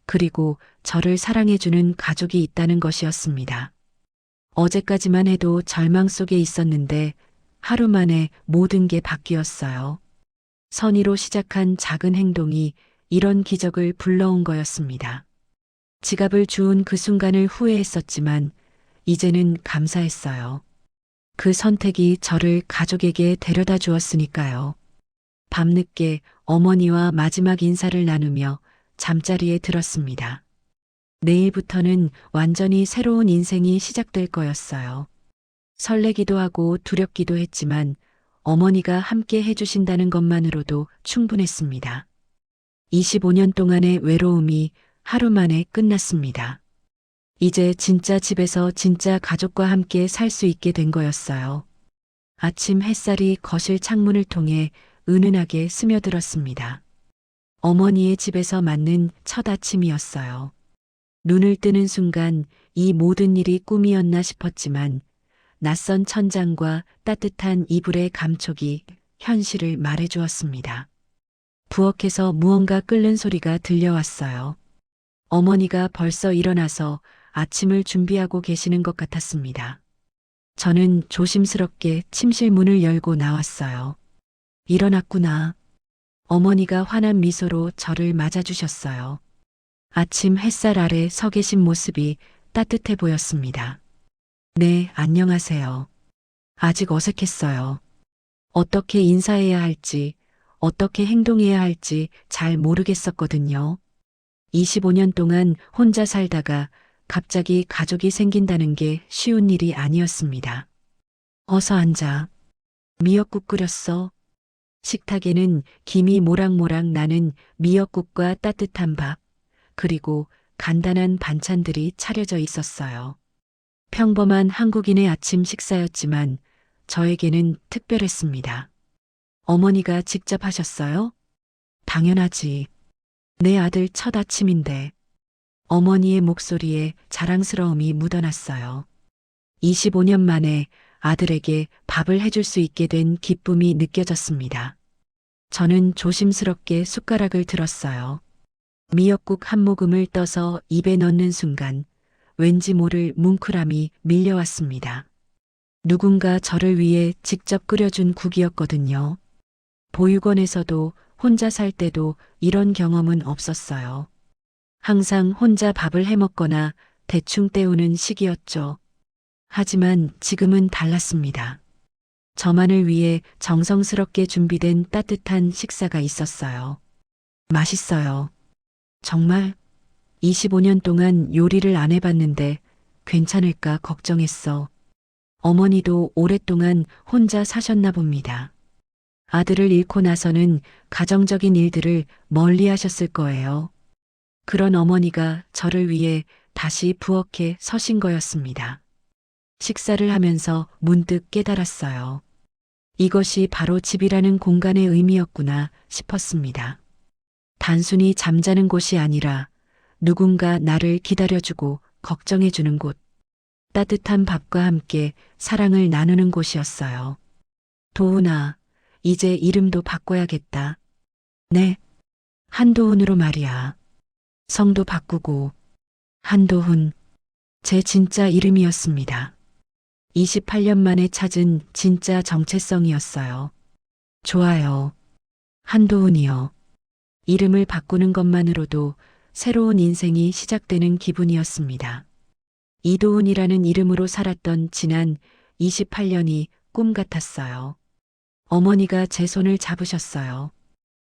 그리고 저를 사랑해주는 가족이 있다는 것이었습니다. 어제까지만 해도 절망 속에 있었는데 하루 만에 모든 게 바뀌었어요. 선의로 시작한 작은 행동이 이런 기적을 불러온 거였습니다. 지갑을 주운 그 순간을 후회했었지만 이제는 감사했어요. 그 선택이 저를 가족에게 데려다 주었으니까요. 밤늦게 어머니와 마지막 인사를 나누며 잠자리에 들었습니다. 내일부터는 완전히 새로운 인생이 시작될 거였어요. 설레기도 하고 두렵기도 했지만 어머니가 함께 해주신다는 것만으로도 충분했습니다. 25년 동안의 외로움이 하루 만에 끝났습니다. 이제 진짜 집에서 진짜 가족과 함께 살 수 있게 된 거였어요. 아침 햇살이 거실 창문을 통해 은은하게 스며들었습니다. 어머니의 집에서 맞는 첫 아침이었어요. 눈을 뜨는 순간 이 모든 일이 꿈이었나 싶었지만 낯선 천장과 따뜻한 이불의 감촉이 현실을 말해주었습니다. 부엌에서 무언가 끓는 소리가 들려왔어요. 어머니가 벌써 일어나서 아침을 준비하고 계시는 것 같았습니다. 저는 조심스럽게 침실 문을 열고 나왔어요. 일어났구나. 어머니가 환한 미소로 저를 맞아주셨어요. 아침 햇살 아래 서 계신 모습이 따뜻해 보였습니다. 네, 안녕하세요. 아직 어색했어요. 어떻게 인사해야 할지, 어떻게 행동해야 할지 잘 모르겠었거든요. 25년 동안 혼자 살다가 갑자기 가족이 생긴다는 게 쉬운 일이 아니었습니다. 어서 앉아. 미역국 끓였어. 식탁에는 김이 모락모락 나는 미역국과 따뜻한 밥, 그리고 간단한 반찬들이 차려져 있었어요. 평범한 한국인의 아침 식사였지만 저에게는 특별했습니다. 어머니가 직접 하셨어요? 당연하지. 내 아들 첫 아침인데. 어머니의 목소리에 자랑스러움이 묻어났어요. 25년 만에 아들에게 밥을 해줄 수 있게 된 기쁨이 느껴졌습니다. 저는 조심스럽게 숟가락을 들었어요. 미역국 한 모금을 떠서 입에 넣는 순간 왠지 모를 뭉클함이 밀려왔습니다. 누군가 저를 위해 직접 끓여준 국이었거든요. 보육원에서도 혼자 살 때도 이런 경험은 없었어요. 항상 혼자 밥을 해 먹거나 대충 때우는 시기였죠. 하지만 지금은 달랐습니다. 저만을 위해 정성스럽게 준비된 따뜻한 식사가 있었어요. 맛있어요. 정말 25년 동안 요리를 안 해봤는데 괜찮을까 걱정했어. 어머니도 오랫동안 혼자 사셨나 봅니다. 아들을 잃고 나서는 가정적인 일들을 멀리 하셨을 거예요. 그런 어머니가 저를 위해 다시 부엌에 서신 거였습니다. 식사를 하면서 문득 깨달았어요. 이것이 바로 집이라는 공간의 의미였구나 싶었습니다. 단순히 잠자는 곳이 아니라 누군가 나를 기다려주고 걱정해주는 곳, 따뜻한 밥과 함께 사랑을 나누는 곳이었어요. 도훈아, 이제 이름도 바꿔야겠다. 네, 한도훈으로 말이야. 성도 바꾸고, 한도훈, 제 진짜 이름이었습니다. 28년 만에 찾은 진짜 정체성이었어요. 좋아요. 한도훈이요. 이름을 바꾸는 것만으로도 새로운 인생이 시작되는 기분이었습니다. 이도훈이라는 이름으로 살았던 지난 28년이 꿈 같았어요. 어머니가 제 손을 잡으셨어요.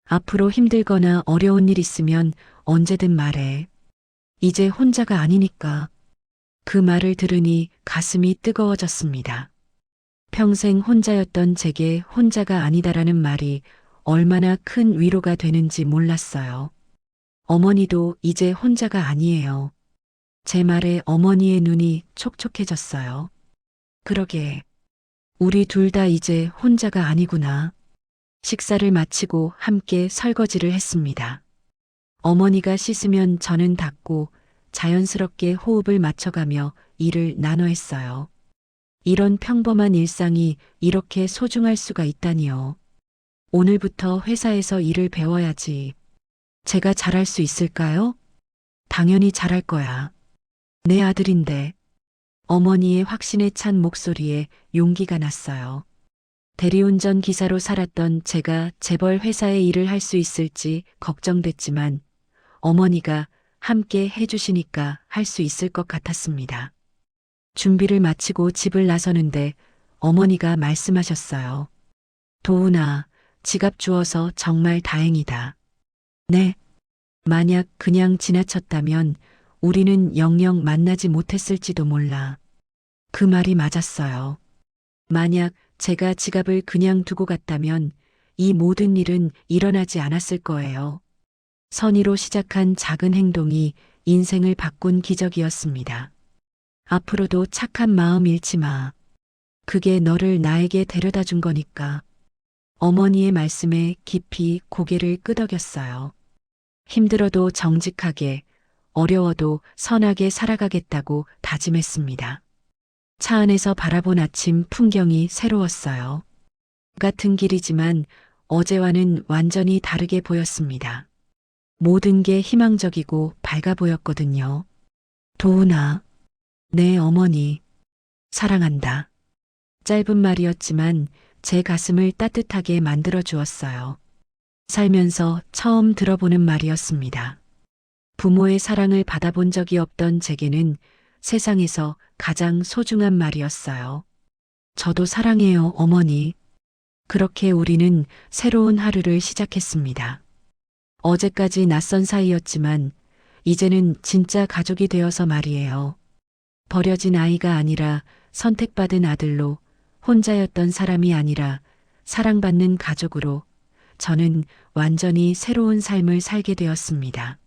앞으로 힘들거나 어려운 일 있으면 언제든 말해. 이제 혼자가 아니니까. 그 말을 들으니 가슴이 뜨거워졌습니다. 평생 혼자였던 제게 혼자가 아니다라는 말이 얼마나 큰 위로가 되는지 몰랐어요. 어머니도 이제 혼자가 아니에요. 제 말에 어머니의 눈이 촉촉해졌어요. 그러게. 우리 둘 다 이제 혼자가 아니구나. 식사를 마치고 함께 설거지를 했습니다. 어머니가 씻으면 저는 닦고 자연스럽게 호흡을 맞춰가며 일을 나눠 했어요. 이런 평범한 일상이 이렇게 소중할 수가 있다니요. 오늘부터 회사에서 일을 배워야지. 제가 잘할 수 있을까요? 당연히 잘할 거야. 내 아들인데. 어머니의 확신에 찬 목소리에 용기가 났어요. 대리운전 기사로 살았던 제가 재벌 회사에 일을 할 수 있을지 걱정됐지만 어머니가 함께 해주시니까 할 수 있을 것 같았습니다. 준비를 마치고 집을 나서는데 어머니가 말씀하셨어요. 도훈아, 지갑 주어서 정말 다행이다. 네. 만약 그냥 지나쳤다면 우리는 영영 만나지 못했을지도 몰라. 그 말이 맞았어요. 만약 제가 지갑을 그냥 두고 갔다면 이 모든 일은 일어나지 않았을 거예요. 선의로 시작한 작은 행동이 인생을 바꾼 기적이었습니다. 앞으로도 착한 마음 잃지 마. 그게 너를 나에게 데려다 준 거니까. 어머니의 말씀에 깊이 고개를 끄덕였어요. 힘들어도 정직하게, 어려워도 선하게 살아가겠다고 다짐했습니다. 차 안에서 바라본 아침 풍경이 새로웠어요. 같은 길이지만 어제와는 완전히 다르게 보였습니다. 모든 게 희망적이고 밝아 보였거든요. 도훈아, 내 어머니, 사랑한다. 짧은 말이었지만 제 가슴을 따뜻하게 만들어 주었어요. 살면서 처음 들어보는 말이었습니다. 부모의 사랑을 받아본 적이 없던 제게는 세상에서 가장 소중한 말이었어요. 저도 사랑해요, 어머니. 그렇게 우리는 새로운 하루를 시작했습니다. 어제까지 낯선 사이였지만 이제는 진짜 가족이 되어서 말이에요. 버려진 아이가 아니라 선택받은 아들로, 혼자였던 사람이 아니라 사랑받는 가족으로 저는 완전히 새로운 삶을 살게 되었습니다.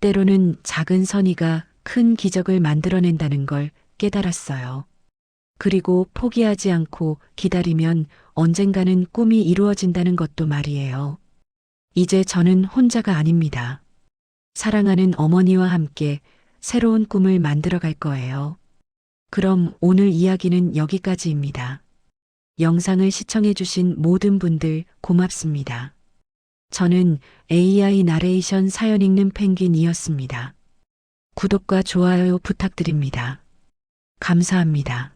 때로는 작은 선의가 큰 기적을 만들어낸다는 걸 깨달았어요. 그리고 포기하지 않고 기다리면 언젠가는 꿈이 이루어진다는 것도 말이에요. 이제 저는 혼자가 아닙니다. 사랑하는 어머니와 함께 새로운 꿈을 만들어 갈 거예요. 그럼 오늘 이야기는 여기까지입니다. 영상을 시청해주신 모든 분들 고맙습니다. 저는 AI 나레이션 사연 읽는 펭귄이었습니다. 구독과 좋아요 부탁드립니다. 감사합니다.